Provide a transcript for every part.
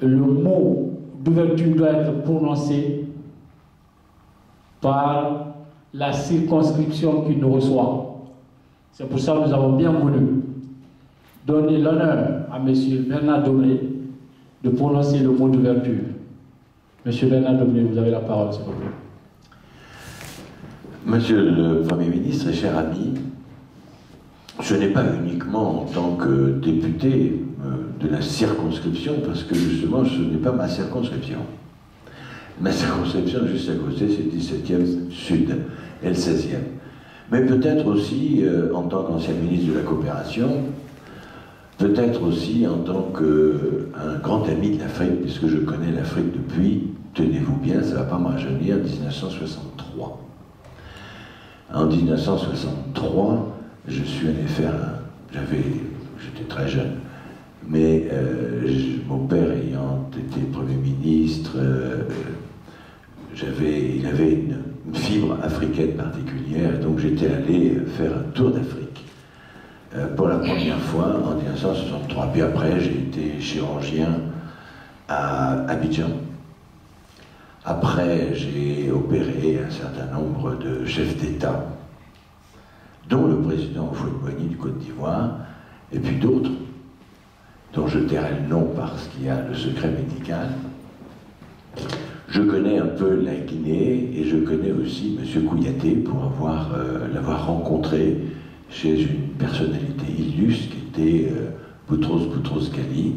le mot d'ouverture doit être prononcé par la circonscription qui nous reçoit. C'est pour ça que nous avons bien voulu donner l'honneur à M. Bernard Domné de prononcer le mot d'ouverture. M. Bernard Domné, vous avez la parole, s'il vous plaît. Monsieur le Premier ministre et cher ami, je n'ai pas uniquement en tant que député de la circonscription, parce que justement ce n'est pas ma circonscription. Ma circonscription juste à côté, c'est le 17e Sud et le 16e. Mais peut-être aussi en tant qu'ancien ministre de la Coopération, peut-être aussi en tant qu'un grand ami de l'Afrique, puisque je connais l'Afrique depuis, tenez-vous bien, ça ne va pas me rajeunir, 1963. En 1963, je suis allé faire j'étais très jeune, mais mon père ayant été Premier ministre, il avait une fibre africaine particuliire, et donc j'étais allé faire un tour d'Afrique pour la première fois en 1963. Puis après, j'ai été chirurgien à Abidjan. Après, j'ai opéré un certain nombre de chefs d'État, dont le président Houphouët-Boigny du Côte d'Ivoire, et puis d'autres, dont je tairai le nom parce qu'il y a le secret médical. Je connais un peu la Guinée, et je connais aussi M. Kouyaté pour l'avoir rencontré chez une personnalité illustre qui était Boutros Boutros-Ghali.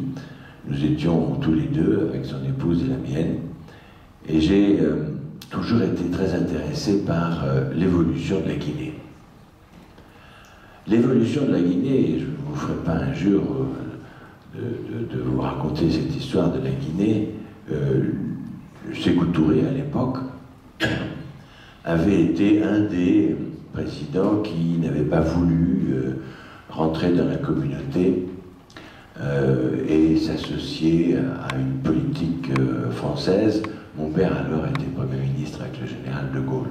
Nous étions tous les deux, avec son épouse et la mienne, et j'ai toujours été très intéressé par l'évolution de la Guinée. L'évolution de la Guinée, je ne vous ferai pas injure de vous raconter cette histoire de la Guinée, Sékou Touré à l'époque avait été un des présidents qui n'avait pas voulu rentrer dans la communauté et s'associer à une politique française. Mon père alors était Premier ministre avec le général de Gaulle.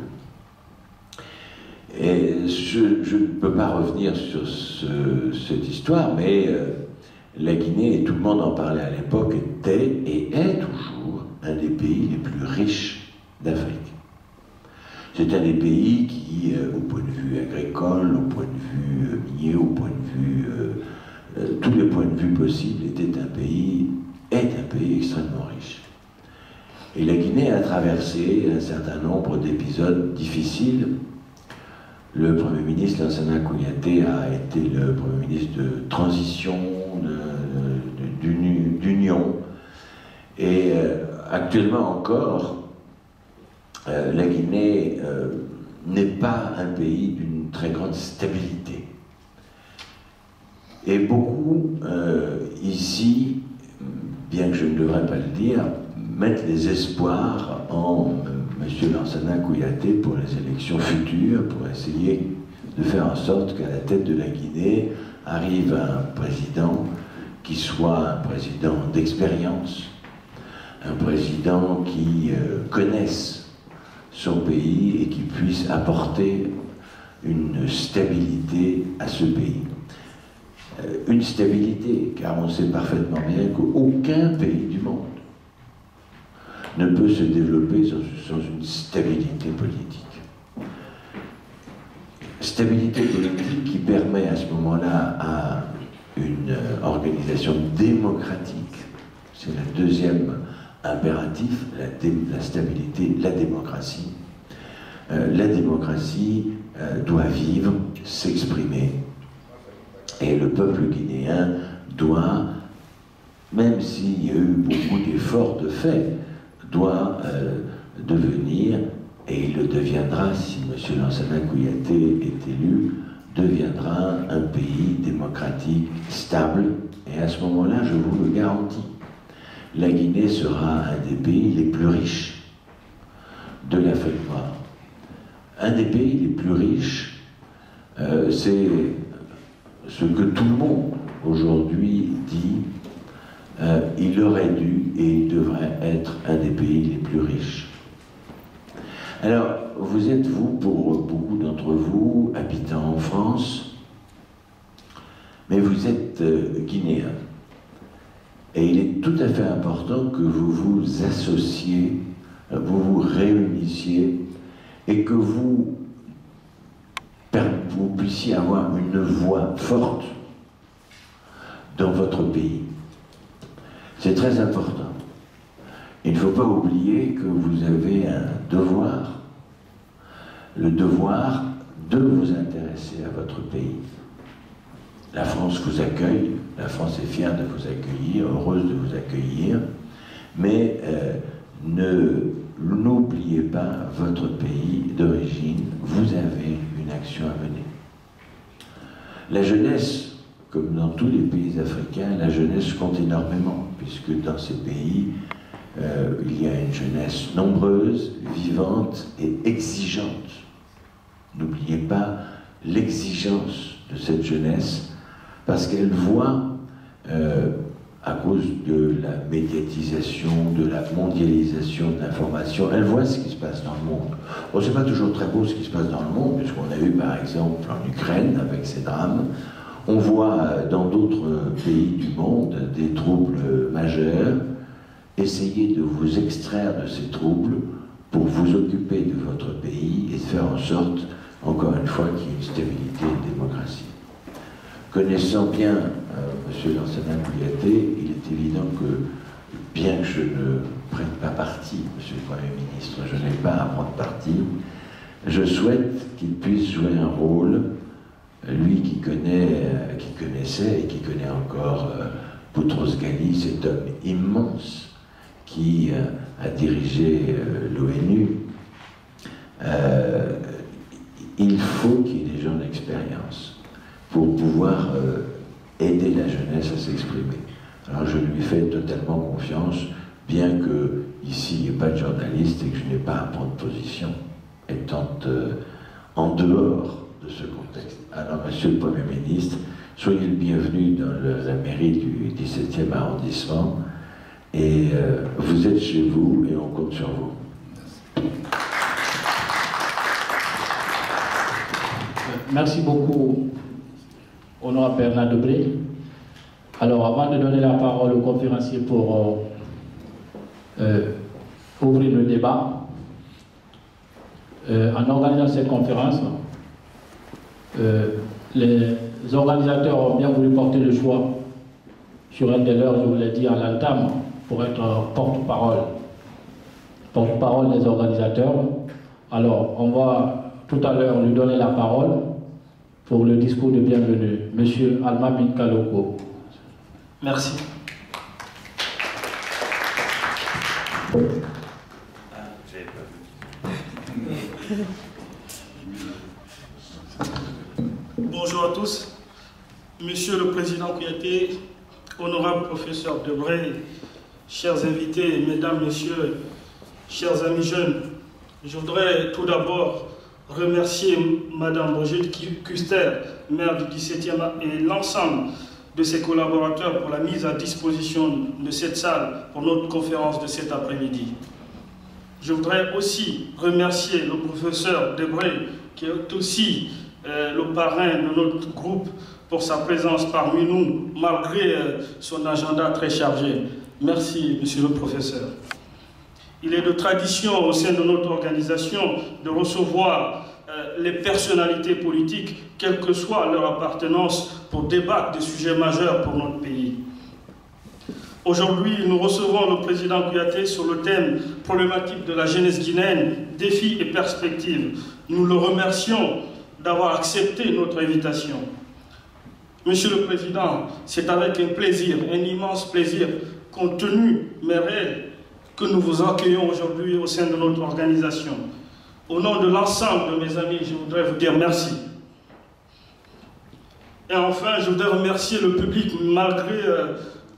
Et je ne peux pas revenir sur cette histoire, mais la Guinée, et tout le monde en parlait à l'époque, était et est toujours un des pays les plus riches d'Afrique. C'est un des pays qui, au point de vue agricole, au point de vue minier, au point de vue, tous les points de vue possibles, est un pays extrêmement riche. Et la Guinée a traversé un certain nombre d'épisodes difficiles. Le Premier ministre Lansana Kouyaté a été le Premier ministre de transition, d'union. Et actuellement encore, la Guinée n'est pas un pays d'une très grande stabilité. Et beaucoup, ici, bien que je ne devrais pas le dire, mettent les espoirs en M. Lansana Kouyaté pour les élections futures, pour essayer de faire en sorte qu'à la tête de la Guinée arrive un président qui soit un président d'expérience, un président qui connaisse son pays et qui puisse apporter une stabilité à ce pays. Une stabilité, car on sait parfaitement bien qu'aucun pays du monde ne peut se développer sans une stabilité politique. Stabilité politique qui permet à ce moment-là à une organisation démocratique, c'est le deuxième impératif, la stabilité, la démocratie. La démocratie doit vivre, s'exprimer, et le peuple guinéen doit, même s'il y a eu beaucoup d'efforts de fait, doit devenir, et il le deviendra si M. Lansana Kouyaté est élu, deviendra un pays démocratique, stable, et à ce moment-là, je vous le garantis, la Guinée sera un des pays les plus riches de l'Afrique noire. Un des pays les plus riches, c'est ce que tout le monde aujourd'hui dit, il aurait dû et il devrait être un des pays les plus riches. Alors, vous êtes, vous, pour beaucoup d'entre vous, habitants en France, mais vous êtes guinéen. Et il est tout à fait important important que vous vous associez, vous vous réunissiez et que vous puissiez avoir une voix forte dans votre pays. C'est très important. Il ne faut pas oublier que vous avez un devoir, le devoir de vous intéresser à votre pays. La France vous accueille, la France est fière de vous accueillir, heureuse de vous accueillir, mais n'oubliez pas votre pays d'origine, vous avez une action à mener. La jeunesse, comme dans tous les pays africains, la jeunesse compte énormément, puisque dans ces pays, il y a une jeunesse nombreuse, vivante et exigeante. N'oubliez pas l'exigence de cette jeunesse, parce qu'elle voit, à cause de la médiatisation, de la mondialisation de l'information, elle voit ce qui se passe dans le monde. Bon, c'est pas toujours très beau ce qui se passe dans le monde, puisqu'on a vu par exemple en Ukraine, avec ces drames, on voit dans d'autres pays du monde des troubles majeurs. Essayez de vous extraire de ces troubles pour vous occuper de votre pays et de faire en sorte, encore une fois, qu'il y ait une stabilité et une démocratie. Connaissant bien M. Lansana Kouyaté, il est évident que, bien que je ne prenne pas parti, M. le Premier ministre, je n'ai pas à prendre parti, je souhaite qu'il puisse jouer un rôle, lui qui connaissait et qui connaît encore Boutros Ghali, cet homme immense qui a dirigé l'ONU. Il faut qu'il y ait des gens d'expérience pour pouvoir aider la jeunesse à s'exprimer. Alors je lui fais totalement confiance, bien que ici il n'y ait pas de journaliste et que je n'ai pas à prendre position, étant en dehors de ce contexte. Alors, Monsieur le Premier ministre, soyez le bienvenu dans la mairie du 17e arrondissement, et vous êtes chez vous et on compte sur vous. Merci beaucoup, honorable Bernard Debré. Alors, avant de donner la parole au conférencier pour ouvrir le débat, en organisant cette conférence, les organisateurs ont bien voulu porter le choix sur un des leurs, je vous l'ai dit à l'entame, pour être porte-parole des organisateurs. Alors, on va tout à l'heure lui donner la parole pour le discours de bienvenue. Monsieur Almamin Kaloko. Merci. Bonjour à tous. Monsieur le Président Kouyaté, honorable professeur Debré, chers invités, mesdames, messieurs, chers amis jeunes, je voudrais tout d'abord remercier Madame Brigitte Kuster, maire du 17e, et l'ensemble de ses collaborateurs pour la mise à disposition de cette salle pour notre conférence de cet après-midi. Je voudrais aussi remercier le professeur Debré, qui est aussi le parrain de notre groupe, pour sa présence parmi nous, malgré son agenda très chargé. Merci, monsieur le professeur. Il est de tradition au sein de notre organisation de recevoir les personnalités politiques, quelle que soit leur appartenance, pour débattre des sujets majeurs pour notre pays. Aujourd'hui, nous recevons le président Kouyaté sur le thème problématique de la jeunesse guinéenne, défis et perspectives. Nous le remercions d'avoir accepté notre invitation. Monsieur le Président, c'est avec un plaisir, un immense plaisir, contenu mais réel, que nous vous accueillons aujourd'hui au sein de notre organisation. Au nom de l'ensemble de mes amis, je voudrais vous dire merci. Et enfin, je voudrais remercier le public, malgré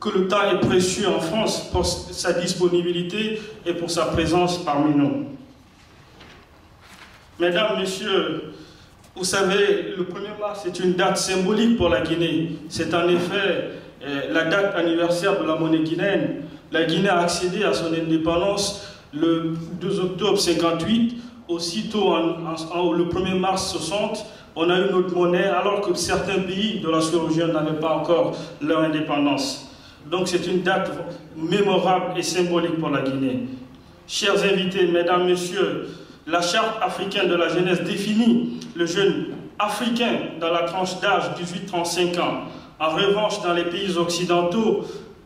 que le temps est précieux en France, pour sa disponibilité et pour sa présence parmi nous. Mesdames, Messieurs, vous savez, le 1er mars est une date symbolique pour la Guinée. C'est en effet la date anniversaire de la monnaie guinéenne. La Guinée a accédé à son indépendance le 2 octobre 1958. Aussitôt, le 1er mars 1960, on a eu notre monnaie, alors que certains pays de la sous-région n'avaient pas encore leur indépendance. Donc c'est une date mémorable et symbolique pour la Guinée. Chers invités, mesdames, messieurs, la charte africaine de la jeunesse définit le jeune africain dans la tranche d'âge 18-35 ans. En revanche, dans les pays occidentaux,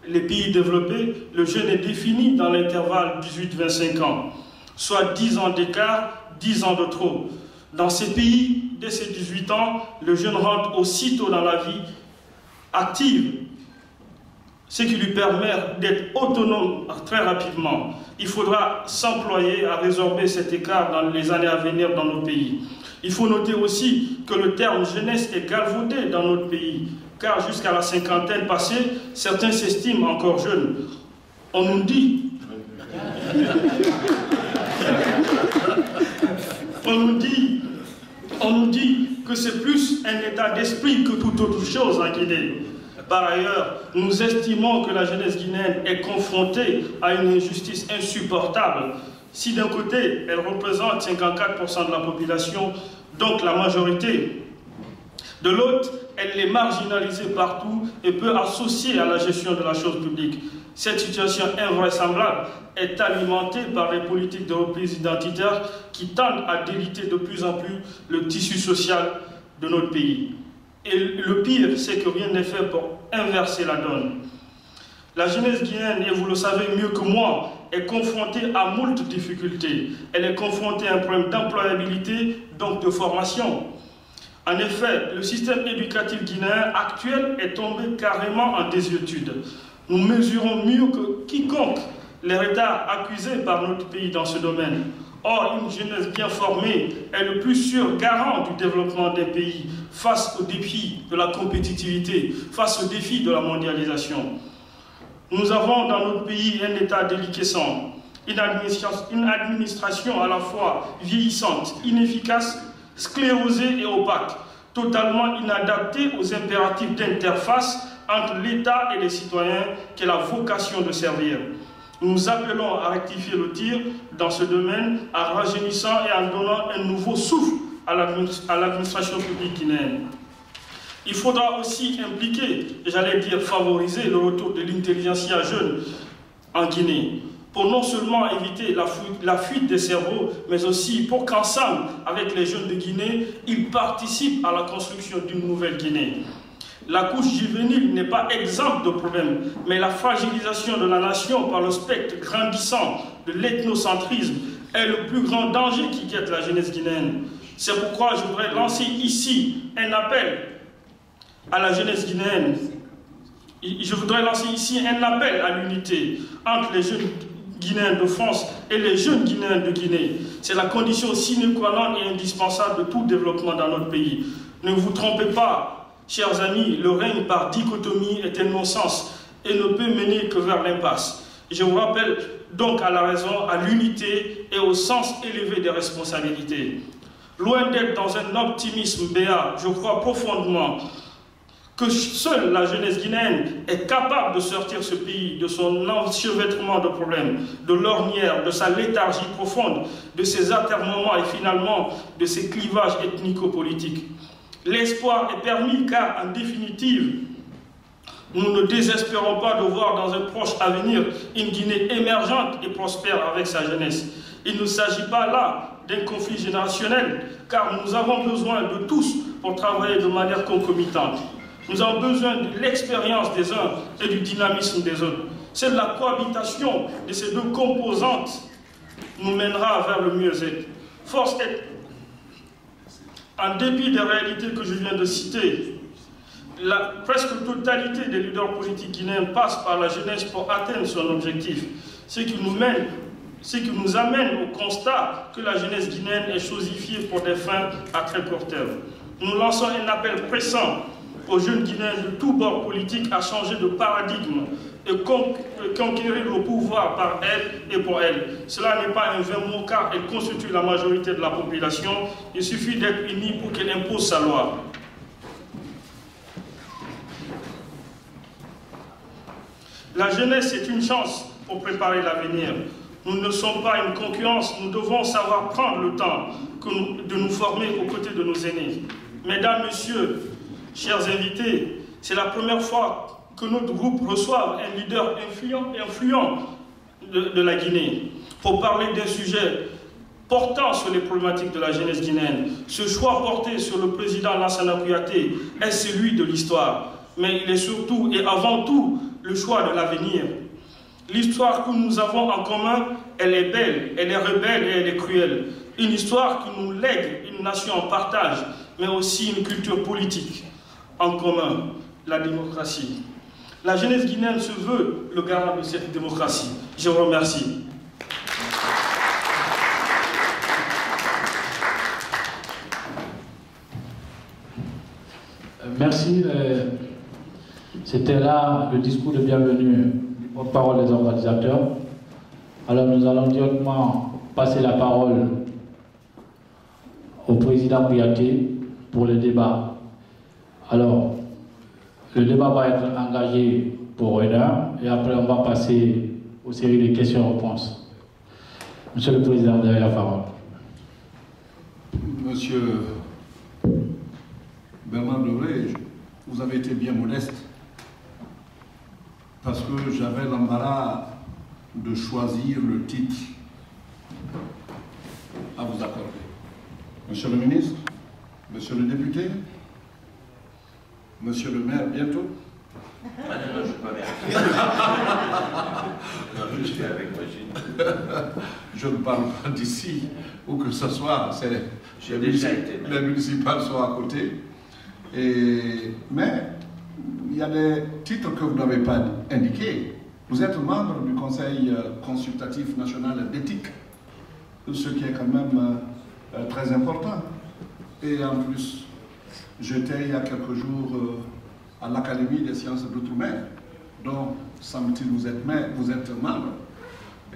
les pays développés, le jeune est défini dans l'intervalle 18-25 ans, soit 10 ans d'écart, 10 ans de trop. Dans ces pays, dès ses 18 ans, le jeune rentre aussitôt dans la vie active, ce qui lui permet d'être autonome très rapidement. Il faudra s'employer à résorber cet écart dans les années à venir dans nos pays. Il faut noter aussi que le terme jeunesse est galvaudé dans notre pays, car jusqu'à la cinquantaine passée, certains s'estiment encore jeunes. On nous dit que c'est plus un état d'esprit que toute autre chose en Guinée. Par ailleurs, nous estimons que la jeunesse guinéenne est confrontée à une injustice insupportable. Si d'un côté, elle représente 54% de la population, donc la majorité, de l'autre, elle est marginalisée partout et peu associée à la gestion de la chose publique. Cette situation invraisemblable est alimentée par les politiques de reprise identitaire qui tendent à déliter de plus en plus le tissu social de notre pays. Et le pire, c'est que rien n'est fait pour inverser la donne. La jeunesse guinéenne, et vous le savez mieux que moi, est confrontée à moult difficultés. Elle est confrontée à un problème d'employabilité, donc de formation. En effet, le système éducatif guinéen actuel est tombé carrément en désuétude. Nous mesurons mieux que quiconque les retards accusés par notre pays dans ce domaine. Or, une jeunesse bien formée est le plus sûr garant du développement des pays face aux défis de la compétitivité, face aux défis de la mondialisation. Nous avons dans notre pays un État déliquescent, une administration à la fois vieillissante, inefficace, sclérosée et opaque, totalement inadaptée aux impératifs d'interface entre l'État et les citoyens qu'est la vocation de servir. Nous appelons à rectifier le tir dans ce domaine en rajeunissant et en donnant un nouveau souffle à l'administration publique guinéenne. Il faudra aussi impliquer, j'allais dire favoriser, le retour de l'intelligentsia jeune en Guinée, pour non seulement éviter la fuite des cerveaux, mais aussi pour qu'ensemble, avec les jeunes de Guinée, ils participent à la construction d'une nouvelle Guinée. La couche juvénile n'est pas exempte de problèmes, mais la fragilisation de la nation par le spectre grandissant de l'ethnocentrisme est le plus grand danger qui guette la jeunesse guinéenne. C'est pourquoi je voudrais lancer ici un appel à la jeunesse guinéenne. Je voudrais lancer ici un appel à l'unité entre les jeunes Guinéens de France et les jeunes Guinéens de Guinée. C'est la condition sine qua non et indispensable de tout développement dans notre pays. Ne vous trompez pas. Chers amis, le règne par dichotomie est un non-sens et ne peut mener que vers l'impasse. Je vous rappelle donc à la raison, à l'unité et au sens élevé des responsabilités. Loin d'être dans un optimisme béat, je crois profondément que seule la jeunesse guinéenne est capable de sortir ce pays de son enchevêtrement de problèmes, de l'ornière, de sa léthargie profonde, de ses atermoiements et finalement de ses clivages ethnico-politiques. L'espoir est permis car, en définitive, nous ne désespérons pas de voir dans un proche avenir une Guinée émergente et prospère avec sa jeunesse. Il ne s'agit pas là d'un conflit générationnel, car nous avons besoin de tous pour travailler de manière concomitante. Nous avons besoin de l'expérience des uns et du dynamisme des autres. C'est la cohabitation de ces deux composantes qui nous mènera vers le mieux-être. Force est, en dépit des réalités que je viens de citer, la presque totalité des leaders politiques guinéens passent par la jeunesse pour atteindre son objectif, ce qui nous amène au constat que la jeunesse guinéenne est chosifiée pour des fins à très court terme. Nous lançons un appel pressant aux jeunes Guinéens de tous bords politiques à changer de paradigme et conquérir le pouvoir par elle et pour elle. Cela n'est pas un vain mot car elle constitue la majorité de la population. Il suffit d'être unis pour qu'elle impose sa loi. La jeunesse est une chance pour préparer l'avenir. Nous ne sommes pas une concurrence, nous devons savoir prendre le temps de nous former aux côtés de nos aînés. Mesdames, Messieurs, chers invités, c'est la première fois que notre groupe reçoive un leader influent de la Guinée pour parler d'un sujet portant sur les problématiques de la jeunesse guinéenne. Ce choix porté sur le président Lansana Kouyaté est celui de l'histoire, mais il est surtout et avant tout le choix de l'avenir. L'histoire que nous avons en commun, elle est belle, elle est rebelle et elle est cruelle. Une histoire qui nous lègue une nation en partage, mais aussi une culture politique en commun, la démocratie. La jeunesse guinéenne se veut le garant de cette démocratie. Je vous remercie. Merci. C'était là le discours de bienvenue du porte-parole des organisateurs. Alors nous allons directement passer la parole au président Kouyaté pour le débat. Alors, le débat va être engagé pour 1 heure et après on va passer aux séries de questions-réponses. Monsieur le Président, vous avez la parole. Monsieur Bernard Debré, vous avez été bien modeste parce que j'avais l'embarras de choisir le titre à vous accorder. Monsieur le ministre, monsieur le député, monsieur le maire, bientôt. Ah non, je ne suis pas maire. Non, je suis avec Brigitte. Je ne parle pas d'ici, où que ce soit, J'ai déjà été maire. Les municipales sont à côté. Mais il y a des titres que vous n'avez pas indiqués. Vous êtes membre du Conseil consultatif national d'éthique, ce qui est quand même très important. Et en plus, j'étais il y a quelques jours à l'Académie des sciences d'outre-mer, dont, semble-t-il, vous êtes membre.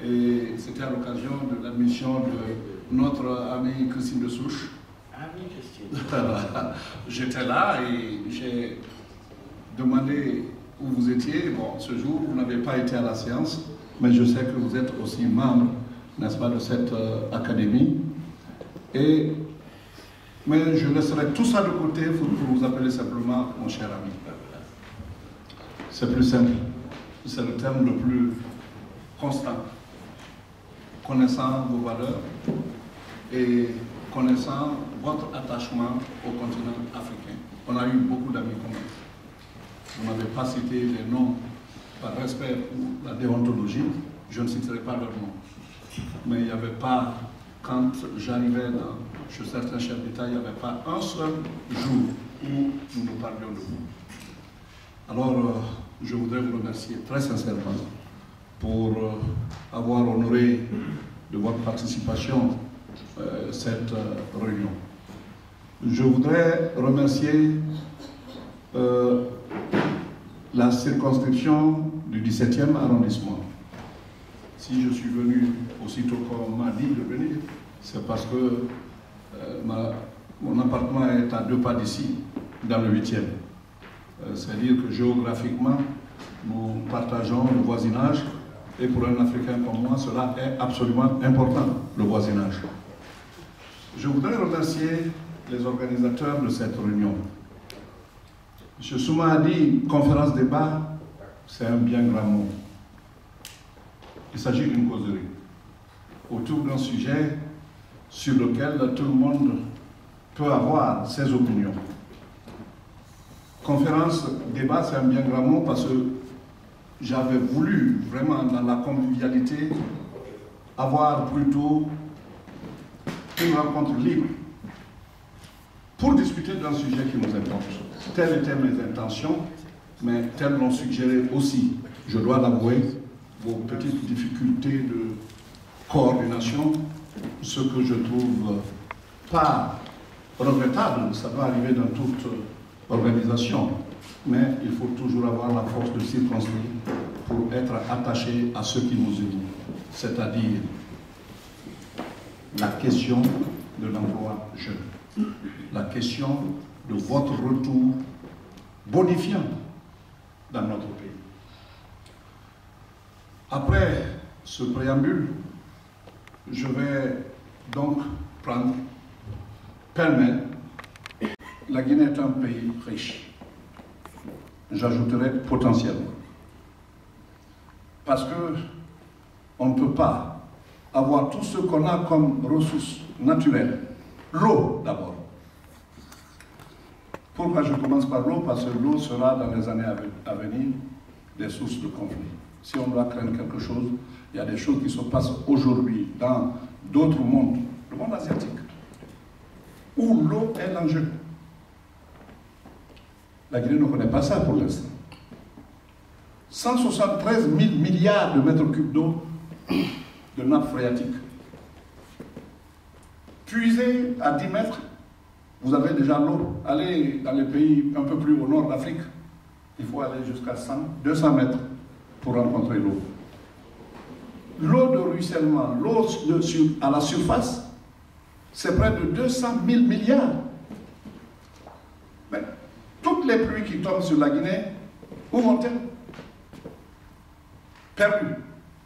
Et c'était à l'occasion de l'admission de notre amie Christine de Souche. Ah oui, Christine. J'étais là et j'ai demandé où vous étiez. Bon, ce jour, vous n'avez pas été à la séance, mais je sais que vous êtes aussi membre, n'est-ce pas, de cette académie. Mais je laisserai tout ça de côté pour vous appeler simplement mon cher ami. C'est plus simple. C'est le terme le plus constant. Connaissant vos valeurs et connaissant votre attachement au continent africain. On a eu beaucoup d'amis communs. Vous n'avez pas cité les noms par respect pour la déontologie. Je ne citerai pas leurs noms. Mais il n'y avait pas, quand j'arrivais chez certains chefs d'État, il n'y avait pas un seul jour où nous nous parlions de vous. Alors, je voudrais vous remercier très sincèrement pour avoir honoré de votre participation cette réunion. Je voudrais remercier la circonscription du 17e arrondissement. Si je suis venu aussitôt qu'on m'a dit de venir, c'est parce que mon appartement est à 2 pas d'ici, dans le 8e. C'est-à-dire que géographiquement, nous partageons le voisinage, et pour un Africain comme moi, cela est absolument important, le voisinage. Je voudrais remercier les organisateurs de cette réunion. M. Souma a dit conférence débat, c'est un bien grand mot. Il s'agit d'une causerie autour d'un sujet sur lequel tout le monde peut avoir ses opinions. Conférence débat, c'est un bien grand mot parce que j'avais voulu vraiment dans la convivialité avoir plutôt une rencontre libre pour discuter d'un sujet qui nous importe. Telles étaient mes intentions, mais telles l'ont suggéré aussi, je dois l'avouer, vos petites difficultés de coordination, ce que je trouve pas regrettable, ça doit arriver dans toute organisation, mais il faut toujours avoir la force de circonscrire pour être attaché à ce qui nous unit, c'est-à-dire la question de l'emploi jeune, la question de votre retour bonifiant dans notre pays. Après ce préambule, je vais donc prendre pêle-mêle. La Guinée est un pays riche. j'ajouterai potentiellement. Parce que on ne peut pas avoir tout ce qu'on a comme ressources naturelles. L'eau d'abord. Pourquoi je commence par l'eau? Parce que l'eau sera dans les années à venir des sources de conflit. Si on doit craindre quelque chose, il y a des choses qui se passent aujourd'hui dans d'autres mondes, le monde asiatique, où l'eau est l'enjeu. La Guinée ne connaît pas ça pour l'instant. 173 000 milliards de mètres cubes d'eau de nappe phréatique. Puisez à 10 mètres, vous avez déjà l'eau. Allez dans les pays un peu plus au nord d'Afrique, il faut aller jusqu'à 200 mètres pour rencontrer l'eau. L'eau de ruissellement, l'eau à la surface, c'est près de 200 000 milliards. Mais toutes les pluies qui tombent sur la Guinée, où vont-elles? Perdues,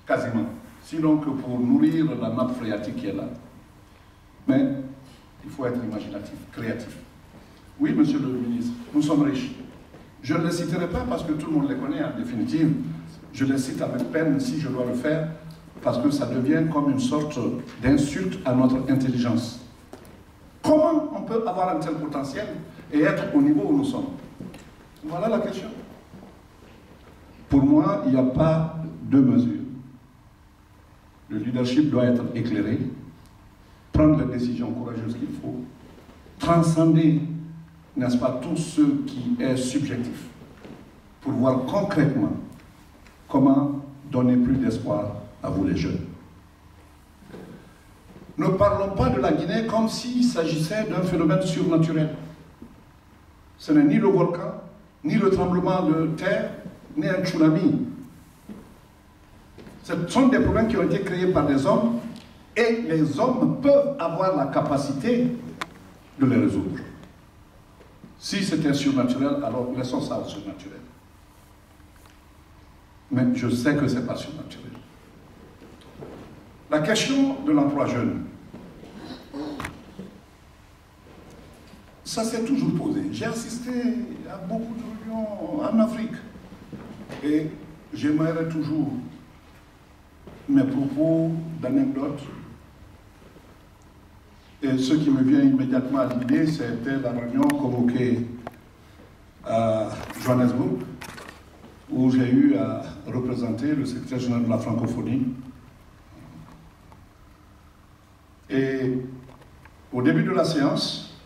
quasiment. Sinon que pour nourrir la nappe phréatique qui est là. Mais il faut être imaginatif, créatif. Oui, monsieur le ministre, nous sommes riches. Je ne les citerai pas parce que tout le monde les connaît en définitive. Je les cite avec peine si je dois le faire, parce que ça devient comme une sorte d'insulte à notre intelligence. Comment on peut avoir un tel potentiel et être au niveau où nous sommes? Voilà la question. Pour moi, il n'y a pas deux mesures. Le leadership doit être éclairé, prendre les décisions courageuses qu'il faut, transcender, n'est-ce pas, tout ce qui est subjectif, pour voir concrètement comment donner plus d'espoir à vous les jeunes. Ne parlons pas de la Guinée comme s'il s'agissait d'un phénomène surnaturel. Ce n'est ni le volcan, ni le tremblement de terre, ni un tsunami. Ce sont des problèmes qui ont été créés par des hommes et les hommes peuvent avoir la capacité de les résoudre. Si c'était surnaturel, alors laissons ça au surnaturel. Mais je sais que ce n'est pas surnaturel. La question de l'emploi jeune, ça s'est toujours posé. J'ai assisté à beaucoup de réunions en Afrique et j'aimerais toujours mes propos d'anecdotes. Et ce qui me vient immédiatement à l'idée, c'était la réunion convoquée à Johannesburg, où j'ai eu à représenter le secrétaire général de la francophonie. Et au début de la séance,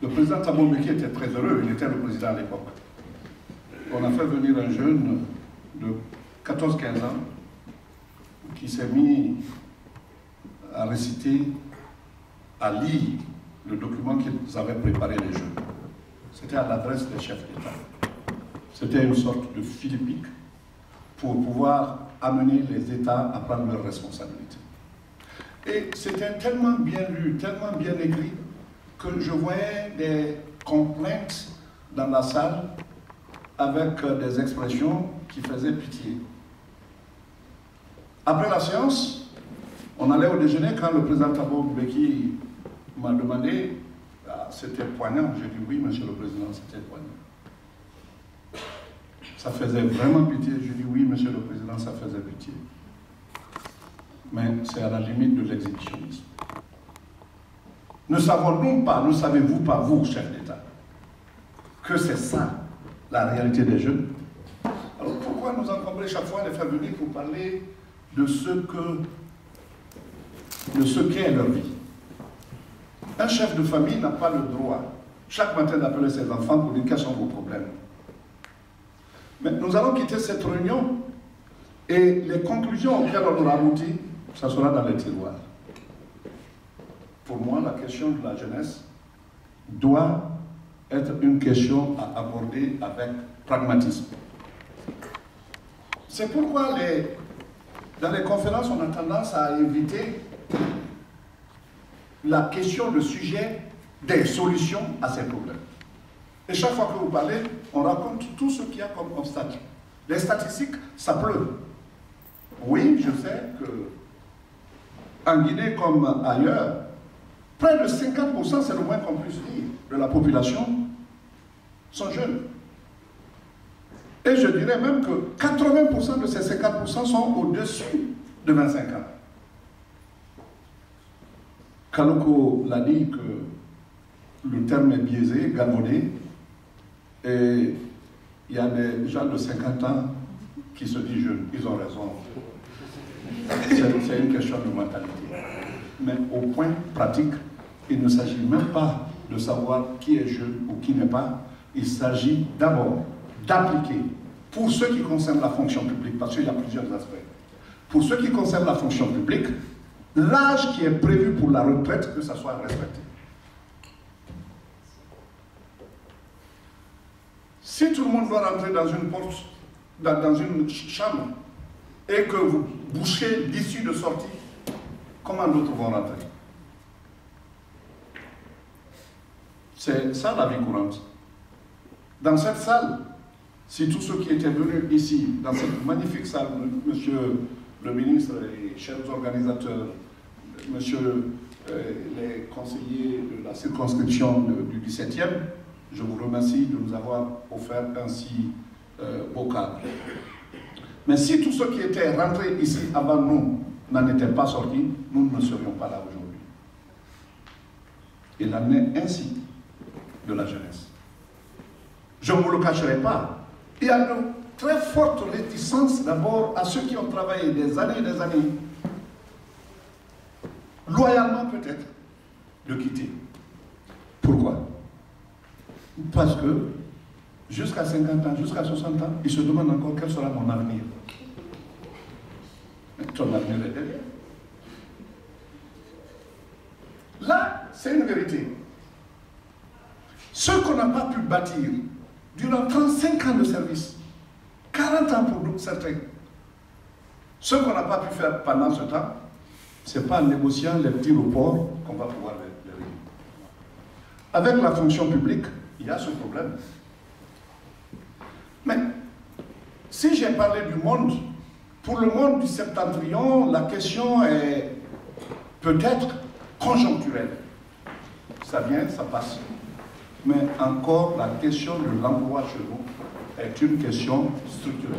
le président Thabo Mbeki était très heureux, il était le président à l'époque. On a fait venir un jeune de 14-15 ans qui s'est mis à réciter, à lire le document qu'ils avaient préparé les jeunes. C'était à l'adresse des chefs d'État. C'était une sorte de philippique pour pouvoir amener les États à prendre leurs responsabilités. Et c'était tellement bien lu, tellement bien écrit, que je voyais des complaintes dans la salle avec des expressions qui faisaient pitié. Après la séance, on allait au déjeuner quand le président Thabo Mbeki m'a demandé, c'était poignant, j'ai dit oui monsieur le président, c'était poignant. Ça faisait vraiment pitié, j'ai dit oui monsieur le président, ça faisait pitié. Mais c'est à la limite de l'exhibitionnisme. Ne savons-nous pas, ne savez-vous pas, vous, chef d'État, que c'est ça, la réalité des jeunes? Alors pourquoi nous encombrer chaque fois les faire venir pour parler de ce qu'est leur vie? Un chef de famille n'a pas le droit, chaque matin, d'appeler ses enfants pour dire quels sont vos problèmes. Mais nous allons quitter cette réunion et les conclusions auxquelles on aura abouti, ça sera dans les tiroirs. Pour moi, la question de la jeunesse doit être une question à aborder avec pragmatisme. C'est pourquoi dans les conférences, on a tendance à éviter la question, le sujet des solutions à ces problèmes. Et chaque fois que vous parlez, on raconte tout ce qu'il y a comme obstacle. Les statistiques, ça pleut. Oui, je sais que en Guinée comme ailleurs, près de 50%, c'est le moins qu'on puisse dire, de la population sont jeunes. Et je dirais même que 80% de ces 50% sont au-dessus de 25 ans. Kaloko l'a dit que le terme est biaisé, galvaudé, et il y a des gens de 50 ans qui se disent jeunes. Ils ont raison. C'est une question de mentalité. Mais au point pratique, il ne s'agit même pas de savoir qui est jeune ou qui n'est pas. Il s'agit d'abord d'appliquer, pour ce qui concerne la fonction publique, parce qu'il y a plusieurs aspects. Pour ce qui concerne la fonction publique, l'âge qui est prévu pour la retraite, que ça soit respecté. Si tout le monde doit rentrer dans une porte, dans une chambre, et que vous bouchez l'issue de sortie, comment d'autres vont rentrer? C'est ça la vie courante. Dans cette salle, si tous ceux qui étaient venus ici, dans cette magnifique salle, monsieur le ministre et chers organisateurs, monsieur les conseillers de la circonscription du 17e, je vous remercie de nous avoir offert un si beau cadre. Mais si tous ceux qui étaient rentrés ici avant nous n'en étaient pas sortis, nous ne serions pas là aujourd'hui. Il en est ainsi de la jeunesse. Je ne vous le cacherai pas. Il y a de très fortes réticences d'abord à ceux qui ont travaillé des années et des années, loyalement peut-être, de quitter. Pourquoi? Parce que jusqu'à 50 ans, jusqu'à 60 ans, ils se demandent encore quel sera mon avenir. Mais ton avenir est derrière. Là, c'est une vérité. Ce qu'on n'a pas pu bâtir durant 35 ans de service, 40 ans pour certains, ce qu'on n'a pas pu faire pendant ce temps, ce n'est pas en négociant les petits reports qu'on va pouvoir les réunir. Avec la fonction publique, il y a ce problème. Mais si j'ai parlé du monde, pour le monde du septentrion, la question est peut-être conjoncturelle. Ça vient, ça passe. Mais encore, la question de l'emploi chez nous est une question structurelle.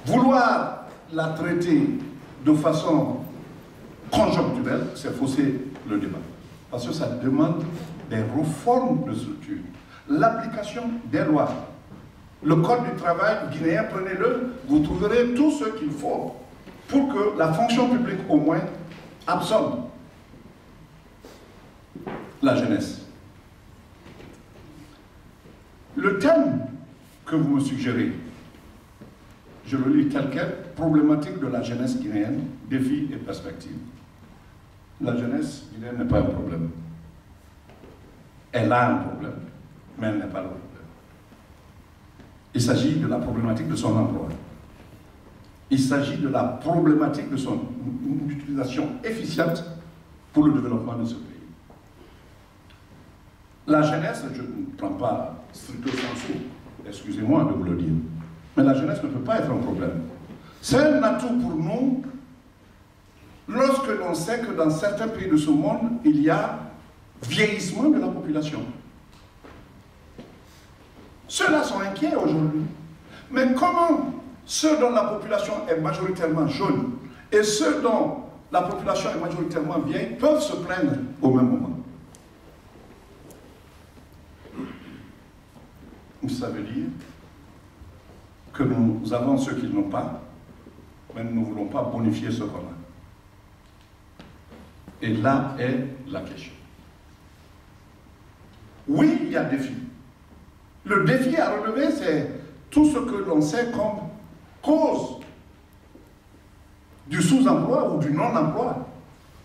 Vouloir la traiter de façon conjoncturelle, c'est fausser le débat. Parce que ça demande des réformes de structure. L'application des lois. Le code du travail guinéen, prenez-le, vous trouverez tout ce qu'il faut pour que la fonction publique au moins absorbe la jeunesse. Le thème que vous me suggérez, je le lis tel quel, problématique de la jeunesse guinéenne, défis et perspectives. La jeunesse guinéenne n'est pas un problème. Elle a un problème, mais elle n'est pas le problème. Il s'agit de la problématique de son emploi. Il s'agit de la problématique de son utilisation efficiente pour le développement de ce pays. La jeunesse, je ne prends pas stricto sensu, excusez-moi de vous le dire, mais la jeunesse ne peut pas être un problème. C'est un atout pour nous lorsque l'on sait que dans certains pays de ce monde, il y a vieillissement de la population. Ceux-là sont inquiets aujourd'hui. Mais comment ceux dont la population est majoritairement jeune et ceux dont la population est majoritairement vieille peuvent se plaindre au même moment? Ça veut dire que nous avons ceux qu'ils n'ont pas, mais nous ne voulons pas bonifier ce qu'on a. Et là est la question. Oui, il y a défi. Le défi à relever, c'est tout ce que l'on sait comme cause du sous-emploi ou du non-emploi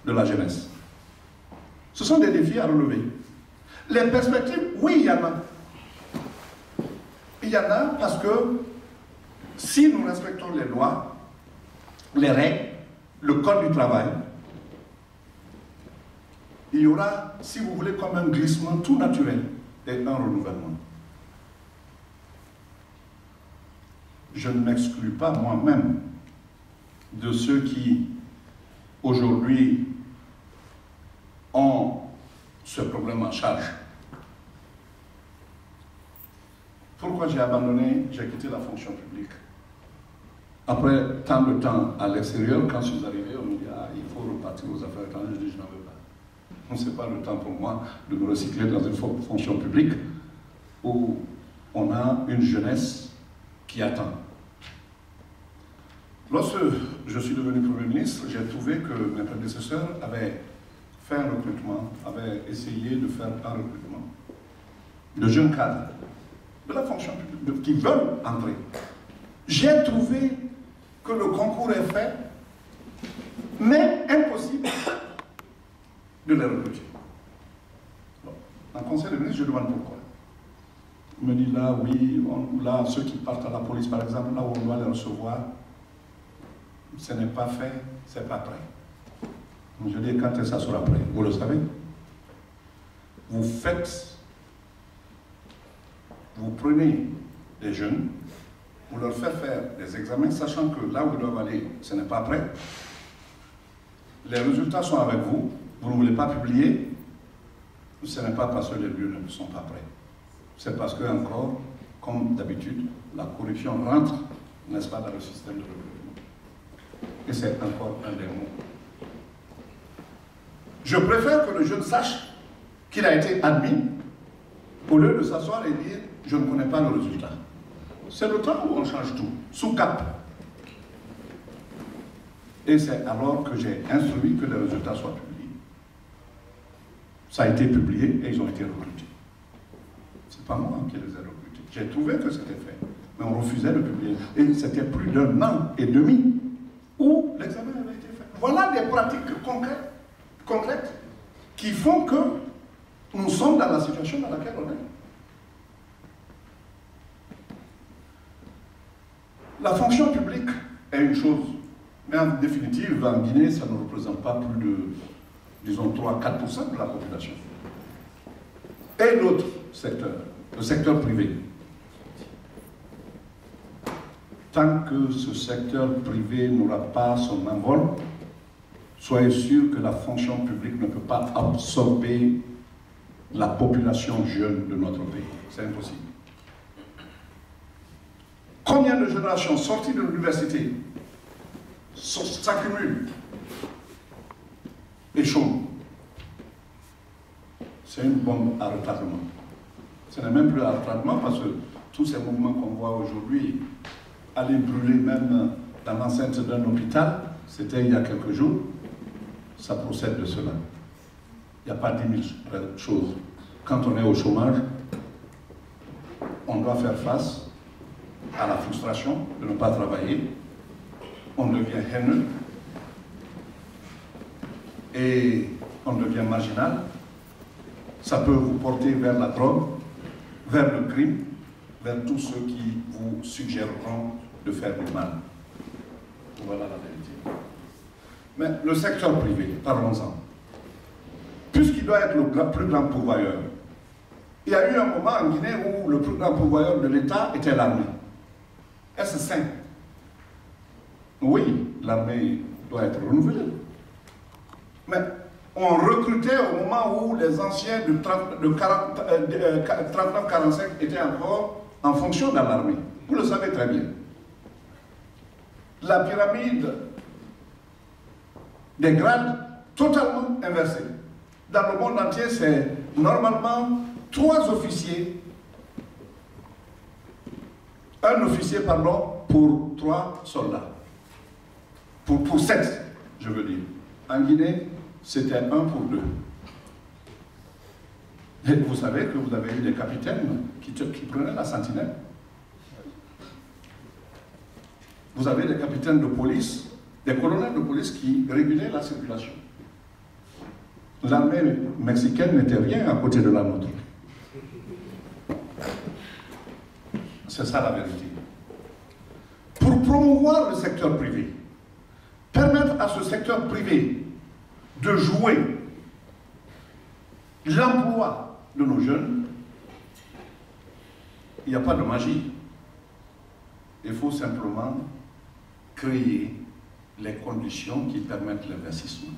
de la jeunesse. Ce sont des défis à relever. Les perspectives, oui, il y en a. Il y en a parce que si nous respectons les lois, les règles, le code du travail, il y aura, si vous voulez, comme un glissement tout naturel et un renouvellement. Je ne m'exclus pas moi-même de ceux qui, aujourd'hui, ont ce problème en charge. Pourquoi j'ai abandonné, j'ai quitté la fonction publique? Après tant de temps à l'extérieur, quand je suis arrivé, on me dit ah, il faut repartir aux affaires étrangères. Je dis je n'en veux pas. Ce n'est pas le temps pour moi de me recycler dans une fonction publique où on a une jeunesse qui attend. Lorsque je suis devenu Premier ministre, j'ai trouvé que mes prédécesseurs avaient fait un recrutement, avaient essayé de faire un recrutement de jeunes cadres de la fonction publique qui veulent entrer. J'ai trouvé que le concours est fait, mais impossible de les recruter. Bon. En conseil de ministre, je demande pourquoi. Il me dit là, oui, là, ceux qui partent à la police, par exemple, là où on doit les recevoir, ce n'est pas fait, ce n'est pas prêt. Je dis, quand est-ce que ça sera prêt? Vous le savez? Vous faites, vous prenez des jeunes, vous leur faites faire des examens, sachant que là où ils doivent aller, ce n'est pas prêt. Les résultats sont avec vous, vous ne voulez pas publier, ce n'est pas parce que les lieux ne sont pas prêts. C'est parce que, encore, comme d'habitude, la corruption rentre, n'est-ce pas, dans le système de recrutement. Et c'est encore un des mots. Je préfère que le jeune sache qu'il a été admis, au lieu de s'asseoir et dire « je ne connais pas le résultat ». C'est le temps où on change tout, sous cap. Et c'est alors que j'ai instruit que les résultats soient publiés. Ça a été publié et ils ont été recrutés. C'est pas moi qui les ai recrutés. J'ai trouvé que c'était fait, mais on refusait de publier. Et c'était plus d'1 an et demi où l'examen avait été fait. Voilà des pratiques concrètes qui font que nous sommes dans la situation dans laquelle on est. La fonction publique est une chose, mais en définitive, en Guinée, ça ne représente pas plus de, disons, 3-4% de la population. Et l'autre secteur, le secteur privé. Tant que ce secteur privé n'aura pas son envol, soyez sûr que la fonction publique ne peut pas absorber la population jeune de notre pays. C'est impossible. Combien de générations sorties de l'université s'accumulent et chôment? C'est une bombe à retardement. Ce n'est même plus à retardement parce que tous ces mouvements qu'on voit aujourd'hui, aller brûler même dans l'enceinte d'un hôpital, c'était il y a quelques jours, ça procède de cela. Il n'y a pas 10 000 choses. Quand on est au chômage, on doit faire face à la frustration de ne pas travailler, on devient haineux et on devient marginal. Ça peut vous porter vers la drogue, vers le crime, vers tous ceux qui vous suggéreront de faire du mal. Voilà la vérité. Mais le secteur privé, parlons-en. Puisqu'il doit être le plus grand pourvoyeur, il y a eu un moment en Guinée où le plus grand pourvoyeur de l'État était l'armée. Est-ce sain? Oui, l'armée doit être renouvelée. Mais on recrutait au moment où les anciens de 39-45 étaient encore en fonction dans l'armée. Vous le savez très bien. La pyramide des grades totalement inversée. Dans le monde entier, c'est normalement 3 officiers, un officier, pardon, pour 3 soldats. Pour 7, je veux dire. En Guinée, c'était 1 pour 2. Et vous savez que vous avez eu des capitaines qui prenaient la sentinelle. Vous avez des capitaines de police, des colonels de police qui régulaient la circulation. L'armée mexicaine n'était rien à côté de la nôtre. C'est ça la vérité. Pour promouvoir le secteur privé, permettre à ce secteur privé de jouer l'emploi de nos jeunes, il n'y a pas de magie. Il faut simplement créer les conditions qui permettent l'investissement.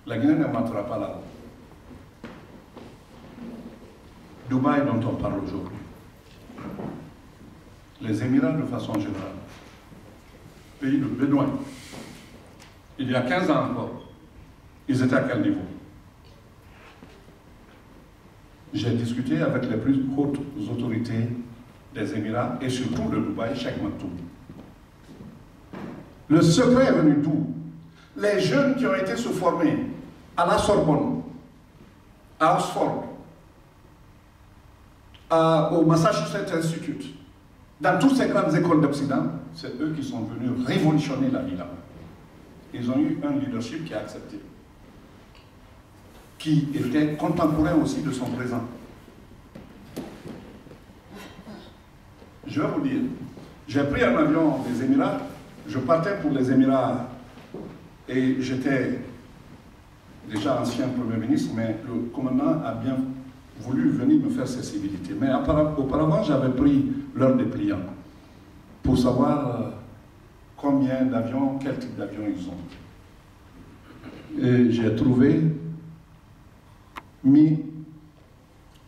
La Guinée ne mentira pas là-haut. Dubaï dont on parle aujourd'hui. les Émirats de façon générale, pays de Bédouins, il y a 15 ans encore, ils étaient à quel niveau? J'ai discuté avec les plus hautes autorités des Émirats et surtout de Dubaï, Cheikh Maktoum. Le secret est venu d'où? Les jeunes qui ont été se former à la Sorbonne, à Oxford, au Massachusetts Institute, dans toutes ces grandes écoles d'Occident, c'est eux qui sont venus révolutionner la vie là-bas. Ils ont eu un leadership qui a accepté, qui était contemporain aussi de son présent. Je vais vous dire, j'ai pris un avion des Émirats, je partais pour les Émirats et j'étais déjà ancien Premier ministre, mais le commandant a bien voulu venir me faire ses civilités. Mais auparavant, j'avais pris leur dépliant pour savoir combien d'avions, quel type d'avion ils ont. Et j'ai trouvé,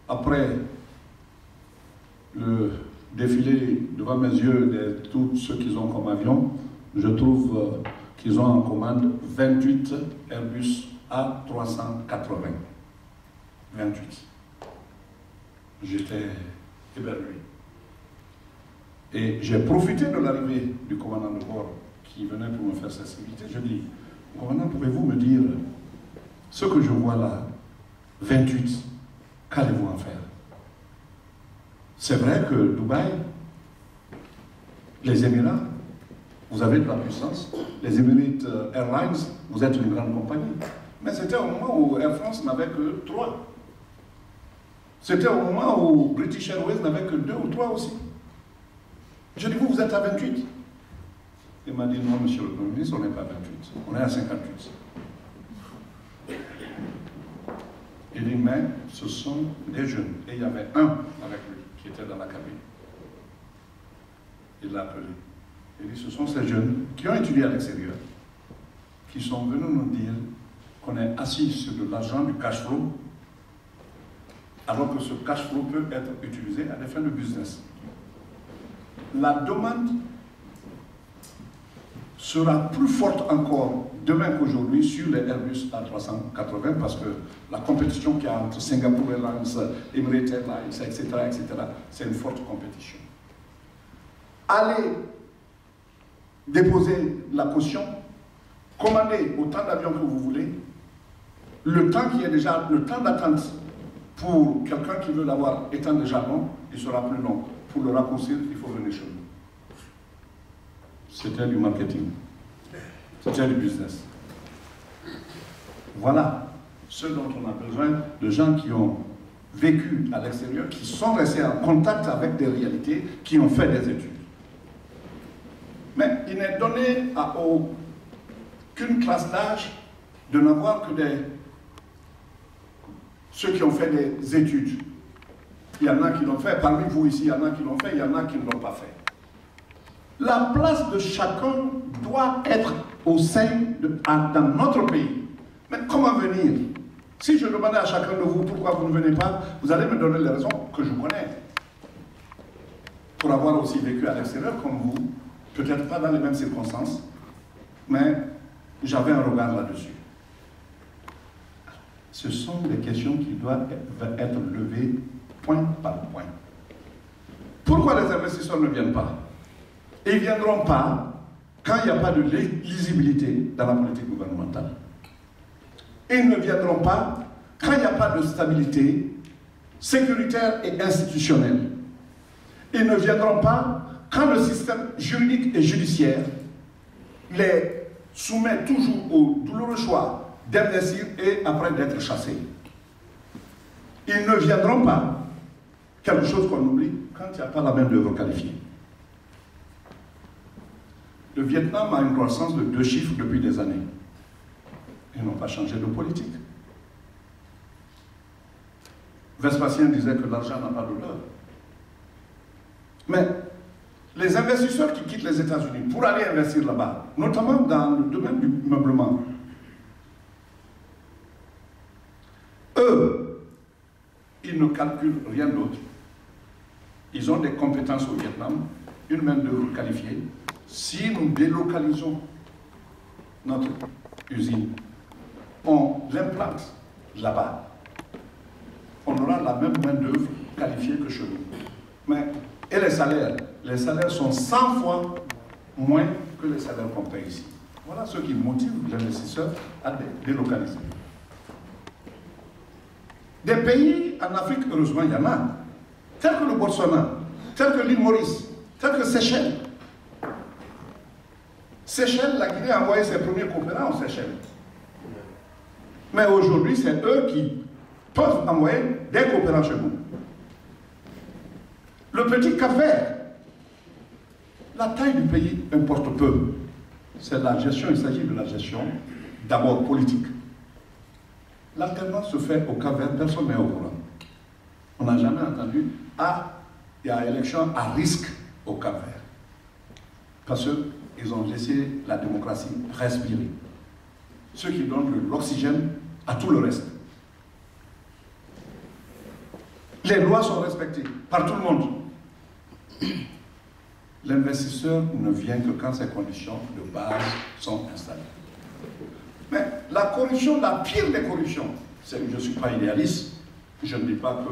après le défilé devant mes yeux de tous ceux qu'ils ont comme avion, je trouve qu'ils ont en commande 28 Airbus A380. 28. J'étais éberlué. Et j'ai profité de l'arrivée du commandant de bord qui venait pour me faire sa civilité. Je dis, commandant, pouvez-vous me dire ce que je vois là, 28, qu'allez-vous en faire? C'est vrai que Dubaï, les Émirats, vous avez de la puissance. Les Emirates Airlines, vous êtes une grande compagnie. Mais c'était au moment où Air France n'avait que 3. C'était au moment où British Airways n'avait que 2 ou 3 aussi. Je dis, vous êtes à 28. Il m'a dit, non, monsieur le Premier ministre, on n'est pas à 28. On est à 58. Il dit, mais ce sont des jeunes. Et il y avait un avec lui qui était dans la cabine. Il l'a appelé. Il dit, ce sont ces jeunes qui ont étudié à l'extérieur, qui sont venus nous dire qu'on est assis sur de l'argent, du cash flow, alors que ce cash flow peut être utilisé à des fins de business. La demande sera plus forte encore demain qu'aujourd'hui sur les Airbus A380 parce que la compétition qu'il y a entre Singapore Airlines, Emirates Airlines, etc., c'est une forte compétition. Allez déposer la caution, commandez autant d'avions que vous voulez, le temps qui est déjà, le temps d'attente pour quelqu'un qui veut l'avoir étant déjà long, il sera plus long. Pour le raccourcir, il faut venir chez nous. C'était du marketing. C'était du business. Voilà ce dont on a besoin de gens qui ont vécu à l'extérieur, qui sont restés en contact avec des réalités, qui ont fait des études. Mais il n'est donné à aucune classe d'âge de n'avoir que ceux qui ont fait des études. Il y en a qui l'ont fait, parmi vous ici, il y en a qui l'ont fait, il y en a qui ne l'ont pas fait. La place de chacun doit être au sein dans notre pays. Mais comment venir? Si je demandais à chacun de vous pourquoi vous ne venez pas, vous allez me donner les raisons que je connais. Pour avoir aussi vécu à l'extérieur comme vous, peut-être pas dans les mêmes circonstances, mais j'avais un regard là-dessus. Ce sont des questions qui doivent être levées point par point. Pourquoi les investisseurs ne viennent pas? Ils ne viendront pas quand il n'y a pas de lisibilité dans la politique gouvernementale. Ils ne viendront pas quand il n'y a pas de stabilité sécuritaire et institutionnelle. Ils ne viendront pas quand le système juridique et judiciaire les soumet toujours au douloureux choix d'investir et après d'être chassés. Ils ne viendront pas, quelque chose qu'on oublie, quand il n'y a pas la main d'œuvre qualifiée. Le Vietnam a une croissance de 2 chiffres depuis des années. Ils n'ont pas changé de politique. Vespasien disait que l'argent n'a pas d'odeur. Mais les investisseurs qui quittent les États-Unis pour aller investir là-bas, notamment dans le domaine du meublement, eux, ils ne calculent rien d'autre. Ils ont des compétences au Vietnam, une main-d'œuvre qualifiée, si nous délocalisons notre usine, on l'implante là-bas, on aura la même main-d'œuvre qualifiée que chez nous. Et les salaires sont 100 fois moins que les salaires qu'on paye ici. Voilà ce qui motive l'investisseur à délocaliser. Des pays en Afrique, heureusement, il y en a, tels que le Botswana, tels que l'île Maurice, tels que Seychelles. Seychelles, la Guinée a envoyé ses premiers coopérants aux Seychelles. Mais aujourd'hui, c'est eux qui peuvent envoyer des coopérants chez nous. Le petit Cap-Vert, la taille du pays importe peu. C'est la gestion, il s'agit de la gestion d'abord politique. L'alternance se fait au Cap-Vert, personne n'est au courant. On n'a jamais entendu « Ah, il y a élection à risque au Cap-Vert ». Parce qu'ils ont laissé la démocratie respirer. Ce qui donne de l'oxygène à tout le reste. Les lois sont respectées par tout le monde. L'investisseur ne vient que quand ces conditions de base sont installées. Mais la corruption, la pire des corruptions, je ne suis pas idéaliste, je ne dis pas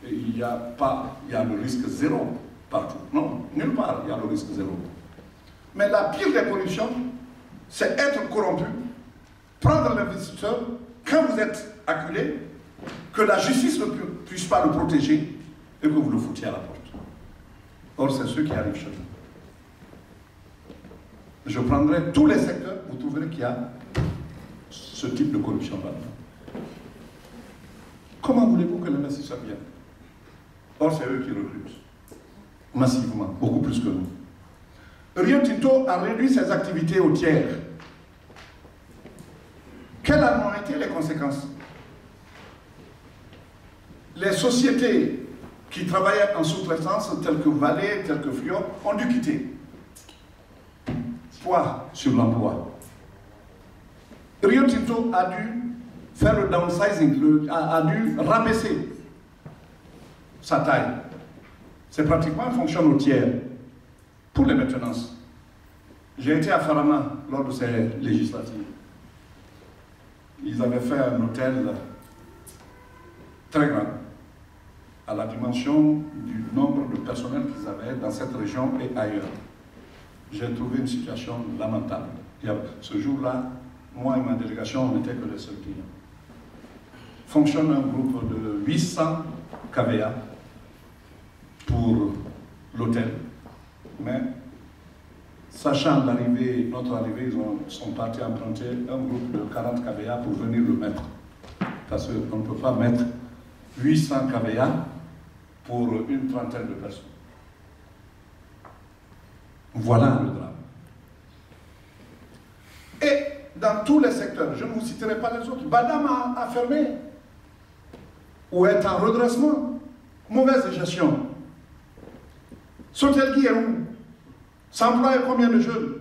qu'il y a le risque zéro partout. Non, nulle part il y a le risque zéro. Mais la pire des corruptions, c'est être corrompu, prendre l'investisseur, quand vous êtes acculé, que la justice ne puisse pas le protéger et que vous le foutiez à la porte. Or, c'est ceux qui arrivent chez nous. Je prendrai tous les secteurs, vous trouverez qu'il y a ce type de corruption là-dedans. Comment voulez-vous que l'investisseur vienne? Or, c'est eux qui recrutent. Massivement, beaucoup plus que nous. Rio Tinto a réduit ses activités au tiers. Quelles en ont été les conséquences? Les sociétés qui travaillaient en sous-traitance, telles que Vale, telles que Fluor, ont dû quitter. Poids sur l'emploi. Rio Tinto a dû faire le downsizing, a dû rabaisser sa taille. C'est pratiquement une fonction au tiers pour les maintenances. J'ai été à Farama lors de ces législatives. Ils avaient fait un hôtel très grand, à la dimension du nombre de personnel qu'ils avaient dans cette région et ailleurs. J'ai trouvé une situation lamentable. Ce jour-là, moi et ma délégation, on n'était que les seuls clients. Fonctionne un groupe de 800 KVA pour l'hôtel, mais sachant notre arrivée, ils sont partis emprunter un groupe de 40 KVA pour venir le mettre. Parce qu'on ne peut pas mettre 800 KVA pour une trentaine de personnes. Voilà le drame. Et dans tous les secteurs, je ne vous citerai pas les autres, Badam a fermé, ou est en redressement, mauvaise gestion. Sotelgui est où? S'emploie combien de jeunes?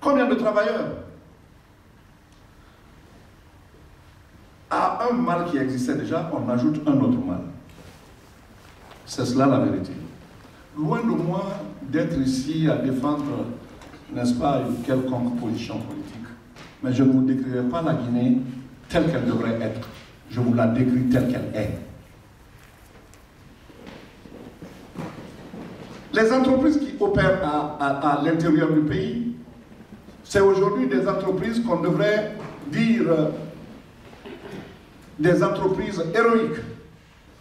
Combien de travailleurs? À un mal qui existait déjà, on ajoute un autre mal. C'est cela la vérité. Loin de moi d'être ici à défendre, n'est-ce pas, une quelconque position politique. Mais je ne vous décrirai pas la Guinée telle qu'elle devrait être. Je vous la décris telle qu'elle est. Les entreprises qui opèrent à l'intérieur du pays, c'est aujourd'hui des entreprises qu'on devrait dire des entreprises héroïques.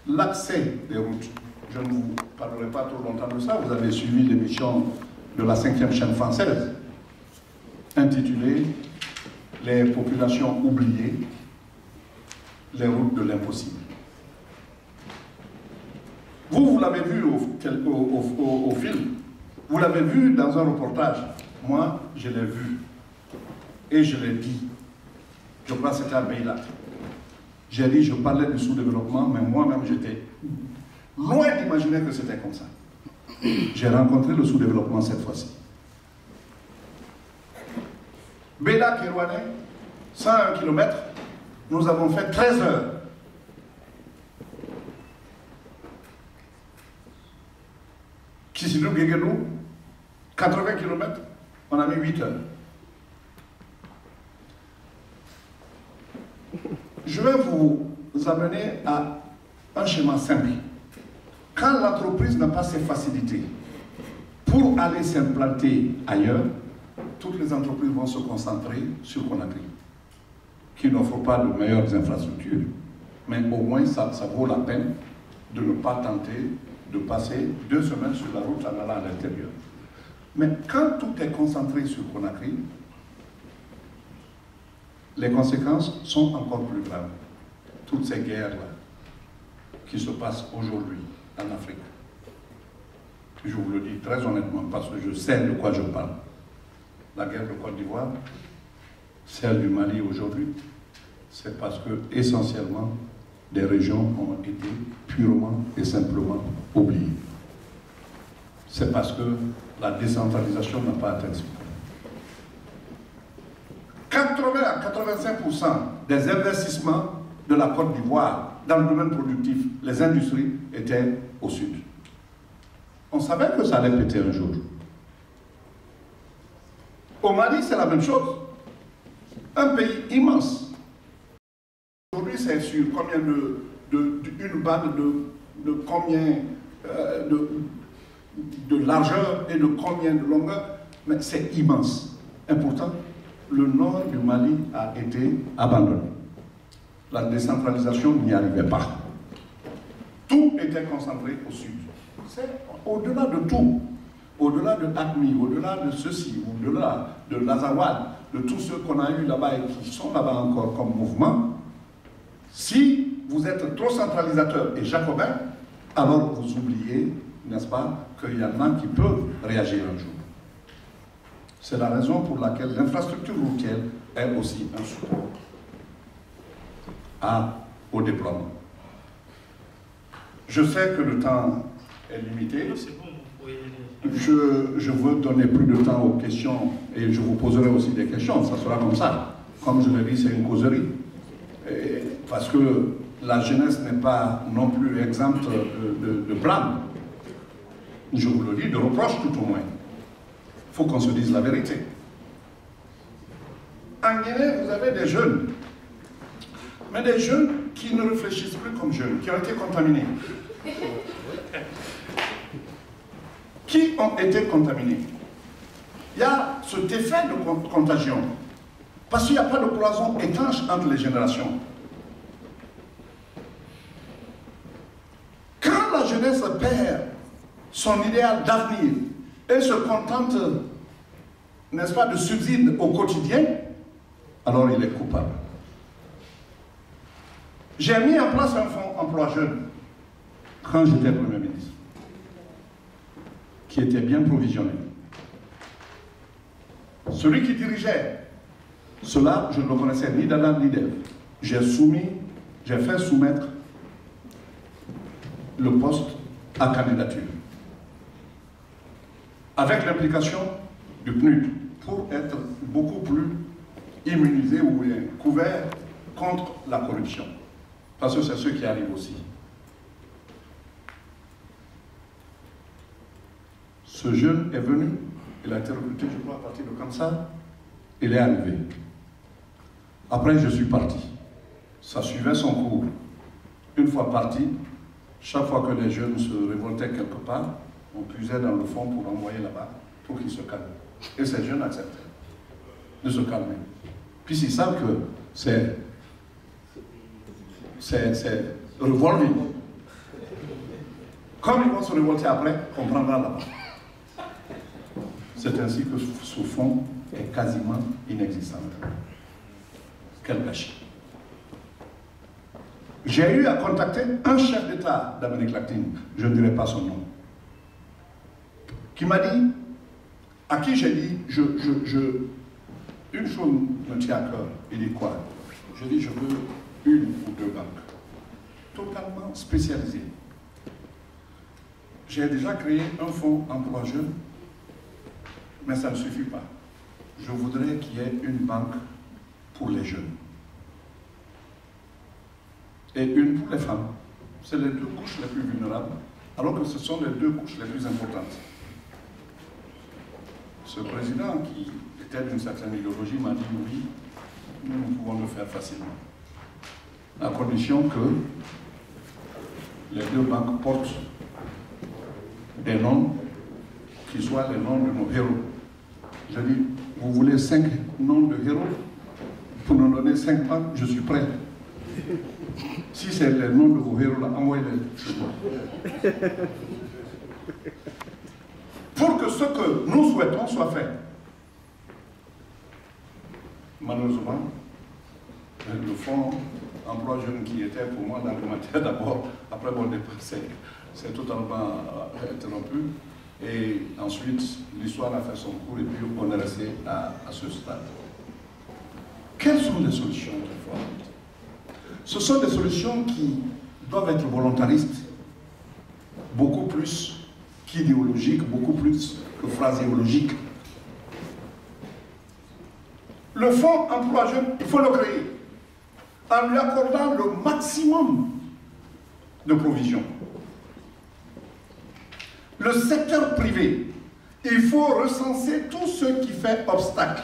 L'accès des routes. Je ne vous parlerai pas trop longtemps de ça. Vous avez suivi l'émission de la 5e chaîne française, intitulée « Les populations oubliées, les routes de l'impossible ». Vous l'avez vu au film, vous l'avez vu dans un reportage. Moi, je l'ai vu et je l'ai dit. Je crois que c'était à Beylat. J'ai dit, je parlais du sous-développement, mais moi-même, j'étais loin d'imaginer que c'était comme ça. J'ai rencontré le sous-développement cette fois-ci. Beylat Kerouané, 101 km, nous avons fait 13 heures. Kisidou Guéguédou, 80 km, on a mis 8 heures. Je vais vous amener à un schéma simple. Quand l'entreprise n'a pas ces facilités pour aller s'implanter ailleurs, toutes les entreprises vont se concentrer sur Conakry, qui n'offre pas de meilleures infrastructures, mais au moins ça vaut la peine de ne pas tenter de passer 2 semaines sur la route en allant à l'intérieur. Mais quand tout est concentré sur Conakry, les conséquences sont encore plus graves. Toutes ces guerres-là qui se passent aujourd'hui en Afrique. Je vous le dis très honnêtement parce que je sais de quoi je parle. La guerre de Côte d'Ivoire, celle du Mali aujourd'hui, c'est parce que essentiellement des régions ont été purement et simplement oubliées. C'est parce que la décentralisation n'a pas atteint ce point. 80 à 85% des investissements de la Côte d'Ivoire dans le domaine productif, les industries, étaient au sud. On savait que ça allait péter un jour. Au Mali, c'est la même chose. Un pays immense. Aujourd'hui, c'est sur combien une balle de combien de largeur et de combien de longueur, mais c'est immense. Et pourtant, le nord du Mali a été abandonné. La décentralisation n'y arrivait pas. Tout était concentré au sud. C'est au-delà de tout, au-delà de ACMI, au-delà de ceci, au-delà de l'Azawad, de tous ceux qu'on a eu là-bas et qui sont là-bas encore comme mouvement, si vous êtes trop centralisateur et jacobin, alors vous oubliez, n'est-ce pas, qu'il y en a qui peuvent réagir un jour. C'est la raison pour laquelle l'infrastructure routière est aussi un support au déploiement. Je sais que le temps est limité. Je veux donner plus de temps aux questions et je vous poserai aussi des questions, ça sera comme ça. Comme je l'ai dit, c'est une causerie. Parce que la jeunesse n'est pas non plus exempte de blâme. Je vous le dis, de reproches tout au moins. Il faut qu'on se dise la vérité. En Guinée, vous avez des jeunes, mais des jeunes qui ne réfléchissent plus comme jeunes, qui ont été contaminés. Qui ont été contaminés? Il y a cet effet de contagion, parce qu'il n'y a pas de cloison étanche entre les générations. Quand la jeunesse perd son idéal d'avenir et se contente, n'est-ce pas, de subsides au quotidien, alors il est coupable. J'ai mis en place un fonds emploi jeune quand j'étais Premier ministre, qui était bien provisionné. Celui qui dirigeait cela, je ne le connaissais ni d'Adam ni d'Ève. J'ai fait soumettre le poste à candidature, avec l'implication du PNUD, pour être beaucoup plus immunisé ou couvert contre la corruption. Parce que c'est ce qui arrive aussi. Ce jeune est venu, il a été recruté, je crois, à partir de Kamsa, il est arrivé. Après, je suis parti. Ça suivait son cours. Une fois parti, chaque fois que les jeunes se révoltaient quelque part, on puisait dans le fond pour l'envoyer là-bas, pour qu'ils se calment. Et ces jeunes acceptaient de se calmer. Puis ils savent que c'est revolving. Comme ils vont se révolter après, on prendra là-bas. C'est ainsi que ce fonds est quasiment inexistant. Quel gâchis. J'ai eu à contacter un chef d'État d'Amérique latine, je ne dirai pas son nom, qui m'a dit, à qui j'ai dit, une chose me tient à cœur. Il dit quoi? Je dis, je veux une ou deux banques, totalement spécialisées. J'ai déjà créé un fonds emploi jeune, mais ça ne suffit pas. Je voudrais qu'il y ait une banque pour les jeunes. Et une pour les femmes. C'est les deux couches les plus vulnérables, alors que ce sont les deux couches les plus importantes. ce président qui était d'une certaine idéologie m'a dit oui, nous pouvons le faire facilement. À condition que les deux banques portent des noms qui soient les noms de nos héros. Je dis, vous voulez 5 noms de héros pour nous donner 5 banques, je suis prêt. Si c'est les noms de vos héros là, envoyez-les. Pour que ce que nous souhaitons soit fait. Malheureusement, le fonds emploi jeune qui était pour moi l'argumentaire d'abord, après mon départ, c'est totalement interrompu. Et ensuite, l'histoire a fait son cours et puis on est resté à ce stade. Quelles sont les solutions qu'il faut apporter? Ce sont des solutions qui doivent être volontaristes, beaucoup plus qu'idéologiques, beaucoup plus que phraséologiques. Le fonds emploi jeune, il faut le créer en lui accordant le maximum de provisions. Le secteur privé, il faut recenser tout ce qui fait obstacle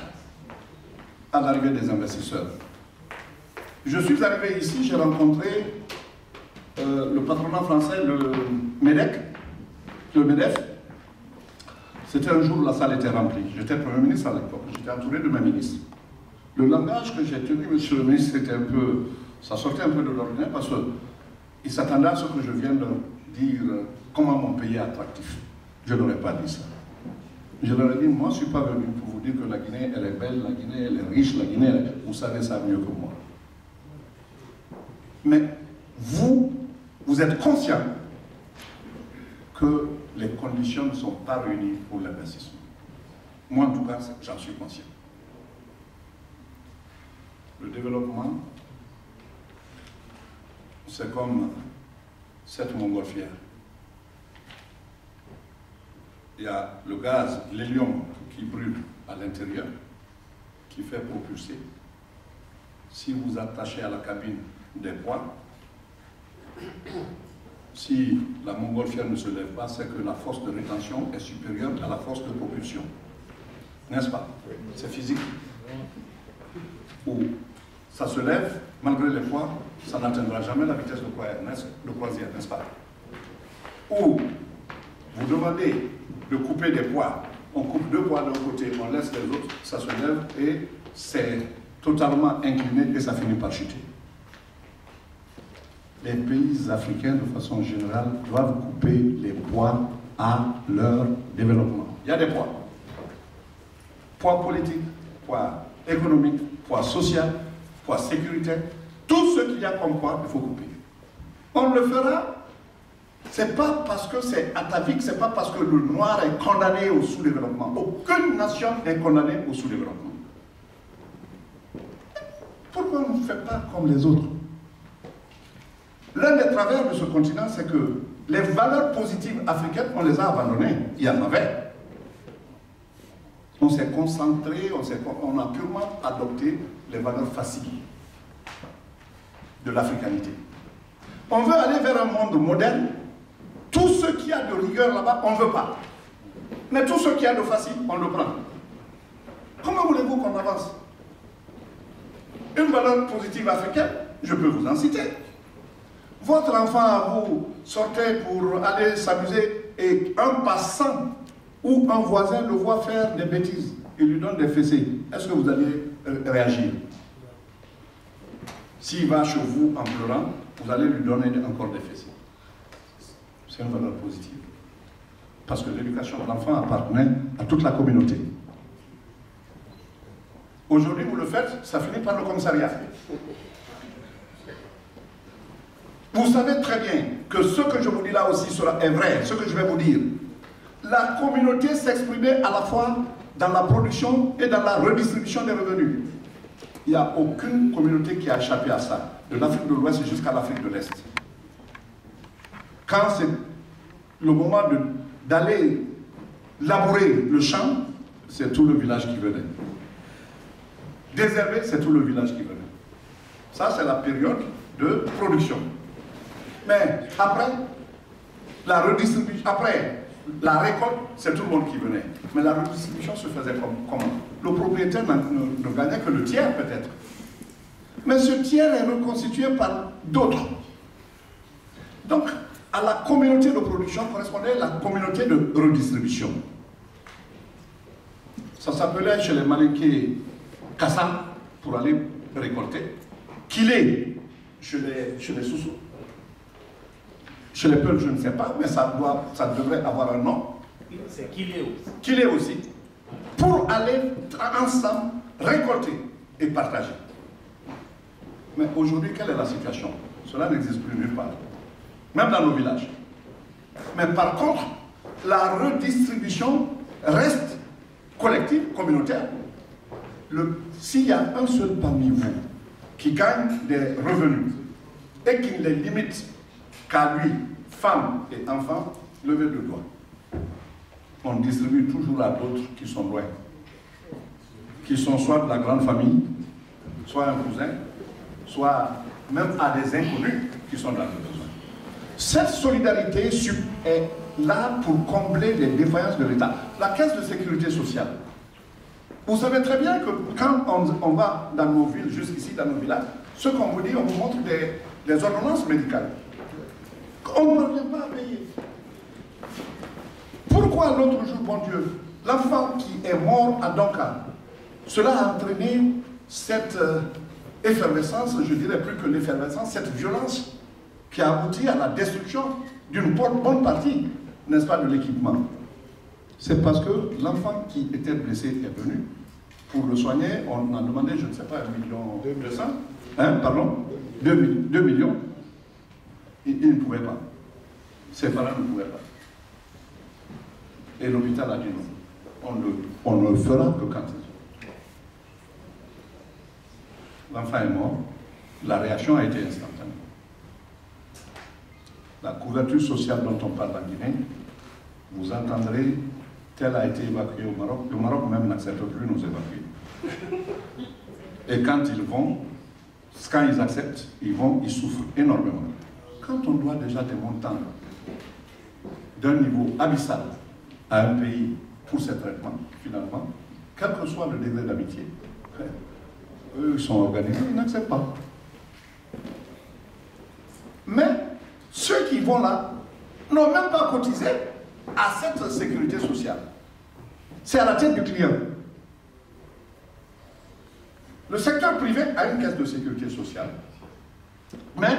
à l'arrivée des investisseurs. Je suis arrivé ici, j'ai rencontré le patronat français, le MEDEF. C'était un jour où la salle était remplie. J'étais Premier ministre à l'époque, j'étais entouré de mes ministres. Le langage que j'ai tenu, monsieur le ministre, c'était un peu, ça sortait un peu de l'ordinaire parce qu'il s'attendait à ce que je vienne dire comment mon pays est attractif. Je n'aurais pas dit ça. Je leur ai dit, moi je ne suis pas venu pour vous dire que la Guinée, elle est belle, la Guinée, elle est riche, la Guinée, vous savez ça mieux que moi. Mais vous êtes conscient que les conditions ne sont pas réunies pour l'investissement. Moi, en tout cas, j'en suis conscient. Le développement, c'est comme cette montgolfière. Il y a le gaz, l'hélium qui brûle à l'intérieur, qui fait propulser. Si vous attachez à la cabine des poids, si la montgolfière ne se lève pas, c'est que la force de rétention est supérieure à la force de propulsion. N'est-ce pas? C'est physique. Ou ça se lève, malgré les poids, ça n'atteindra jamais la vitesse de croisière, n'est-ce pas? Ou vous demandez de couper des poids, on coupe 2 poids d'un côté, on laisse les autres, ça se lève et c'est totalement incliné et ça finit par chuter. Les pays africains, de façon générale, doivent couper les poids à leur développement. Il y a des poids. Poids politique, poids économique, poids social, poids sécuritaire. Tout ce qu'il y a comme poids, il faut couper. On le fera. C'est pas parce que c'est atavique, c'est pas parce que le noir est condamné au sous-développement. Aucune nation est condamnée au sous-développement. Pourquoi on ne fait pas comme les autres? L'un des travers de ce continent, c'est que les valeurs positives africaines, on les a abandonnées. Il y en avait. On s'est concentré, on a purement adopté les valeurs faciles de l'africanité. On veut aller vers un monde moderne. Tout ce qui a de rigueur là-bas, on ne veut pas. Mais tout ce qui a de facile, on le prend. Comment voulez-vous qu'on avance? Une valeur positive africaine, je peux vous en citer. Votre enfant, vous sortez pour aller s'amuser et un passant ou un voisin le voit faire des bêtises, il lui donne des fessées. Est-ce que vous allez réagir? S'il va chez vous en pleurant, vous allez lui donner encore des fessées. C'est une valeur positive. Parce que l'éducation de l'enfant appartenait à toute la communauté. Aujourd'hui, vous le faites, ça finit par le commissariat. Vous savez très bien que ce que je vous dis là aussi est vrai, ce que je vais vous dire. La communauté s'exprimait à la fois dans la production et dans la redistribution des revenus. Il n'y a aucune communauté qui a échappé à ça, de l'Afrique de l'Ouest jusqu'à l'Afrique de l'Est. Quand c'est le moment d'aller labourer le champ, c'est tout le village qui venait. Désherber, c'est tout le village qui venait. Ça, c'est la période de production. Mais après, la redistribution, après la récolte, c'est tout le monde qui venait. Mais la redistribution se faisait comment? Le propriétaire ne gagnait que le tiers peut-être. Mais ce tiers est reconstitué par d'autres. Donc, à la communauté de production correspondait la communauté de redistribution. Ça s'appelait chez les Malinké Kassa pour aller récolter, Kilé chez les Soussous. Chez les Peuls, je ne sais pas, mais ça devrait avoir un nom. C'est Kilé aussi. Kilé aussi. Pour aller ensemble récolter et partager. Mais aujourd'hui, quelle est la situation? Cela n'existe plus nulle part. Même dans nos villages. Mais par contre, la redistribution reste collective, communautaire. S'il y a un seul parmi vous qui gagne des revenus et qui ne les limite qu'à lui, femmes et enfants, levez le doigt. On distribue toujours à d'autres qui sont loin. Qui sont soit de la grande famille, soit un cousin, soit même à des inconnus qui sont dans le besoin. Cette solidarité est là pour combler les défaillances de l'État. La caisse de sécurité sociale. Vous savez très bien que quand on va dans nos villes, jusqu'ici dans nos villages, ce qu'on vous dit, on vous montre des ordonnances médicales. On ne revient pas à payer. Pourquoi l'autre jour, bon Dieu, l'enfant qui est mort à Donka, cela a entraîné cette effervescence, je dirais plus que l'effervescence, cette violence qui a abouti à la destruction d'une bonne partie, n'est-ce pas, de l'équipement. C'est parce que l'enfant qui était blessé est venu. Pour le soigner, on a demandé, je ne sais pas, 1 million 200, pardon, 2 millions. Il ne pouvait pas. Ses parents ne pouvaient pas. Et l'hôpital a dit non. On ne le fera que quand ils ont. L'enfant est mort. La réaction a été instantanée. La couverture sociale dont on parle en Guinée, vous entendrez, tel a été évacué au Maroc. Le Maroc même n'accepte plus nos évacués. Et quand ils acceptent, ils souffrent énormément. Quand on doit déjà des montants d'un niveau abyssal à un pays pour ces traitements, finalement, quel que soit le degré d'amitié, eux, ils sont organisés, ils n'acceptent pas. Mais ceux qui vont là n'ont même pas cotisé à cette sécurité sociale. C'est à la tête du client. Le secteur privé a une caisse de sécurité sociale. Mais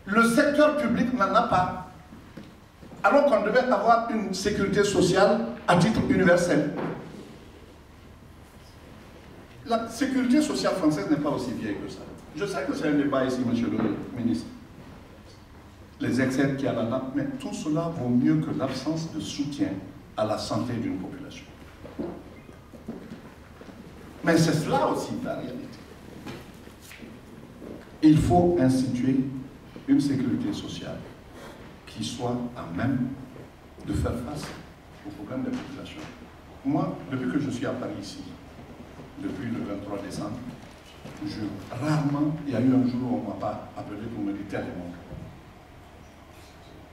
le secteur public n'en a pas. Alors qu'on devait avoir une sécurité sociale à titre universel. La sécurité sociale française n'est pas aussi vieille que ça. Je sais que c'est un débat ici, monsieur le ministre. Les excès qu'il y a là-dedans, mais tout cela vaut mieux que l'absence de soutien à la santé d'une population. Mais c'est cela aussi la réalité. Il faut instituer une sécurité sociale qui soit à même de faire face aux problèmes des populations. Moi, depuis que je suis à Paris ici, depuis le 23 décembre, rarement, il y a eu un jour où on ne m'a pas appelé pour me dire tel est mon cas.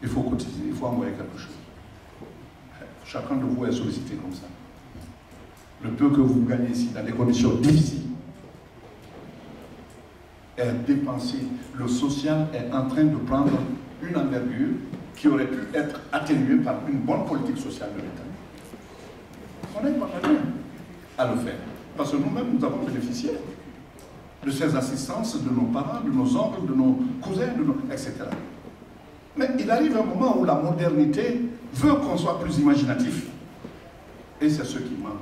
Il faut cotiser, il faut envoyer quelque chose. Chacun de vous est sollicité comme ça. Le peu que vous gagnez ici dans des conditions difficiles est dépensé. Le social est en train de prendre une envergure qui aurait pu être atténuée par une bonne politique sociale de l'État. On n'est pas parvenu à le faire. Parce que nous-mêmes, nous avons bénéficié de ces assistances de nos parents, de nos oncles, de nos cousins, etc. Mais il arrive un moment où la modernité veut qu'on soit plus imaginatif. Et c'est ce qui manque.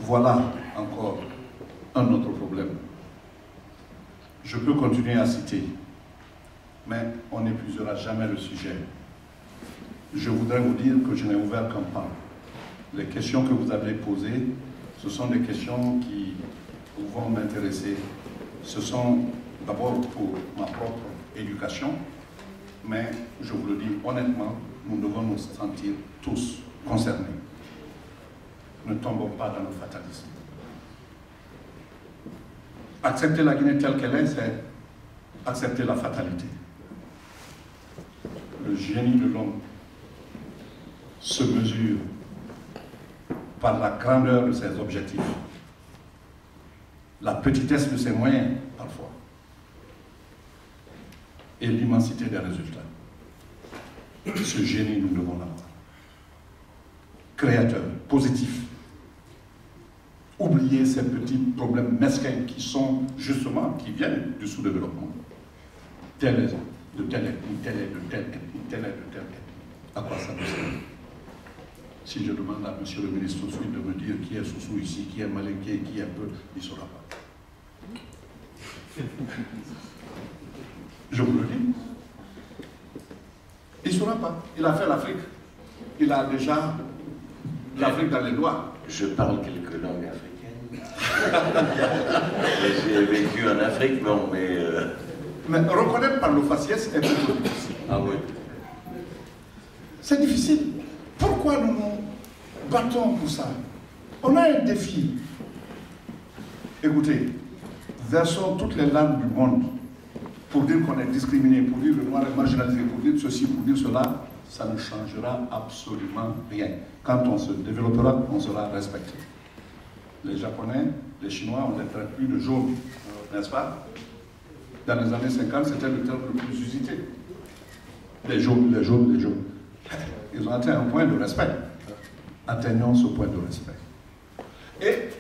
Voilà encore un autre problème. Je peux continuer à citer, mais on n'épuisera jamais le sujet. Je voudrais vous dire que je n'ai ouvert qu'un pan. Les questions que vous avez posées, ce sont des questions qui vont m'intéresser. Ce sont d'abord pour ma propre éducation, mais je vous le dis honnêtement, nous devons nous sentir tous concernés. Ne tombons pas dans le fatalisme. Accepter la Guinée telle qu'elle est, c'est accepter la fatalité. Le le génie de l'homme se mesure par la grandeur de ses objectifs, la petitesse de ses moyens, parfois, et l'immensité des résultats. Ce génie, nous devons l'avoir. Créateur, positif. Oubliez ces petits problèmes mesquins qui sont justement, qui viennent du sous-développement. Tel est de telle ethnie, tel est de telle ethnie, tel est de telle ethnie. À quoi ça nous sert? Si je demande à monsieur le ministre tout de suite de me dire qui est Soussou ici, qui est Malinké, qui est peu, il ne saura pas. Je vous le dis. Il ne saura pas. Il a fait l'Afrique. Il a déjà l'Afrique dans les doigts. Je parle quelques langues africaines. J'ai vécu en Afrique, non, mais... Mais reconnaître par le faciès est plutôt difficile. Ah oui. C'est difficile. Pourquoi nous nous battons pour ça? On a un défi. Écoutez, versons toutes les larmes du monde pour dire qu'on est discriminé, pour dire que le noir est marginalisé, pour dire ceci, pour dire cela, ça ne changera absolument rien. Quand on se développera, on sera respecté. Les Japonais, les Chinois, on ne les traite plus de jaunes, n'est-ce pas? Dans les années 50, c'était le terme le plus usité. Les jaunes, les jaunes, les jaunes. Ils ont atteint un point de respect. Atteignons ce point de respect. Et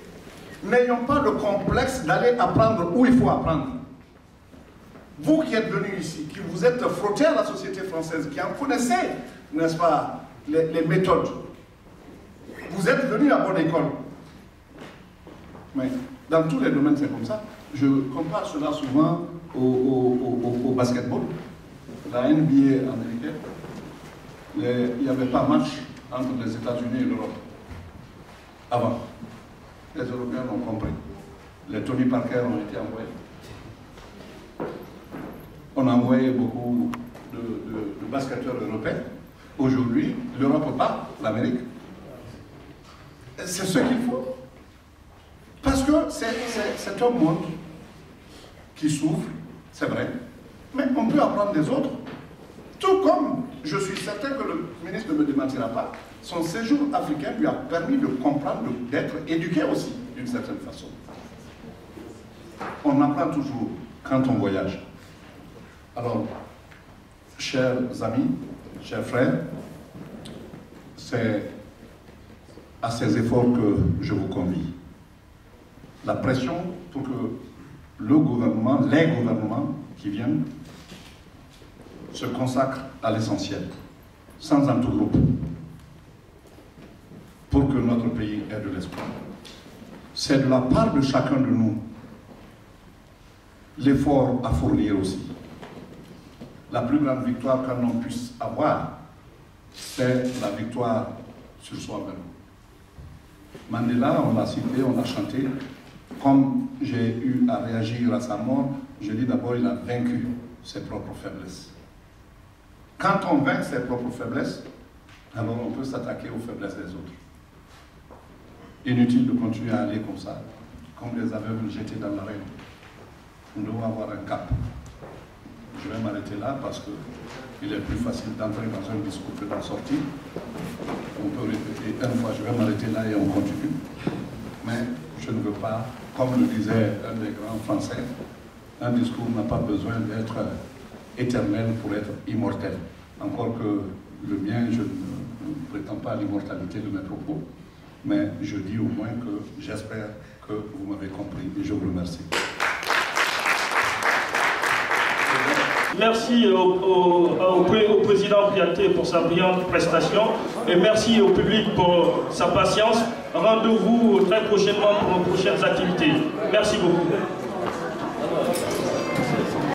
n'ayons pas le complexe d'aller apprendre où il faut apprendre. Vous qui êtes venus ici, qui vous êtes frottés à la société française, qui en connaissez, n'est-ce pas, les méthodes, vous êtes venus à bonne école. Mais dans tous les domaines, c'est comme ça. Je compare cela souvent au basketball. La NBA américaine, il n'y avait pas match entre les États-Unis et l'Europe. Avant. Les Européens l'ont compris. Les Tony Parker ont été envoyés. On a envoyé beaucoup de basketteurs européens. Aujourd'hui, l'Europe bat l'Amérique. C'est ce qu'il faut. Parce que c'est un monde qui souffre, c'est vrai, mais on peut apprendre des autres. Tout comme je suis certain que le ministre ne me démentira pas, son séjour africain lui a permis de comprendre, d'être éduqué aussi, d'une certaine façon. On apprend toujours quand on voyage. Alors, chers amis, chers frères, c'est à ces efforts que je vous convie. La pression pour que le gouvernement, les gouvernements qui viennent, se consacrent à l'essentiel, sans entregroupe, pour que notre pays ait de l'espoir. C'est de la part de chacun de nous l'effort à fournir aussi. La plus grande victoire qu'un homme puisse avoir, c'est la victoire sur soi-même. Mandela, on l'a cité, on l'a chanté. Comme j'ai eu à réagir à sa mort, je dis d'abord, il a vaincu ses propres faiblesses. Quand on vainc ses propres faiblesses, alors on peut s'attaquer aux faiblesses des autres. Inutile de continuer à aller comme ça, comme les aveugles jetés dans l'arène. Nous devons avoir un cap. Je vais m'arrêter là parce qu'il est plus facile d'entrer dans un discours que d'en sortir. On peut répéter une fois, je vais m'arrêter là et on continue. Mais je ne veux pas, comme le disait un des grands Français, un discours n'a pas besoin d'être éternel pour être immortel. Encore que le mien, je ne prétends pas à l'immortalité de mes propos, mais je dis au moins que j'espère que vous m'avez compris et je vous remercie. Merci au président Kouyaté pour sa brillante prestation et merci au public pour sa patience. Rendez-vous très prochainement pour nos prochaines activités. Merci beaucoup.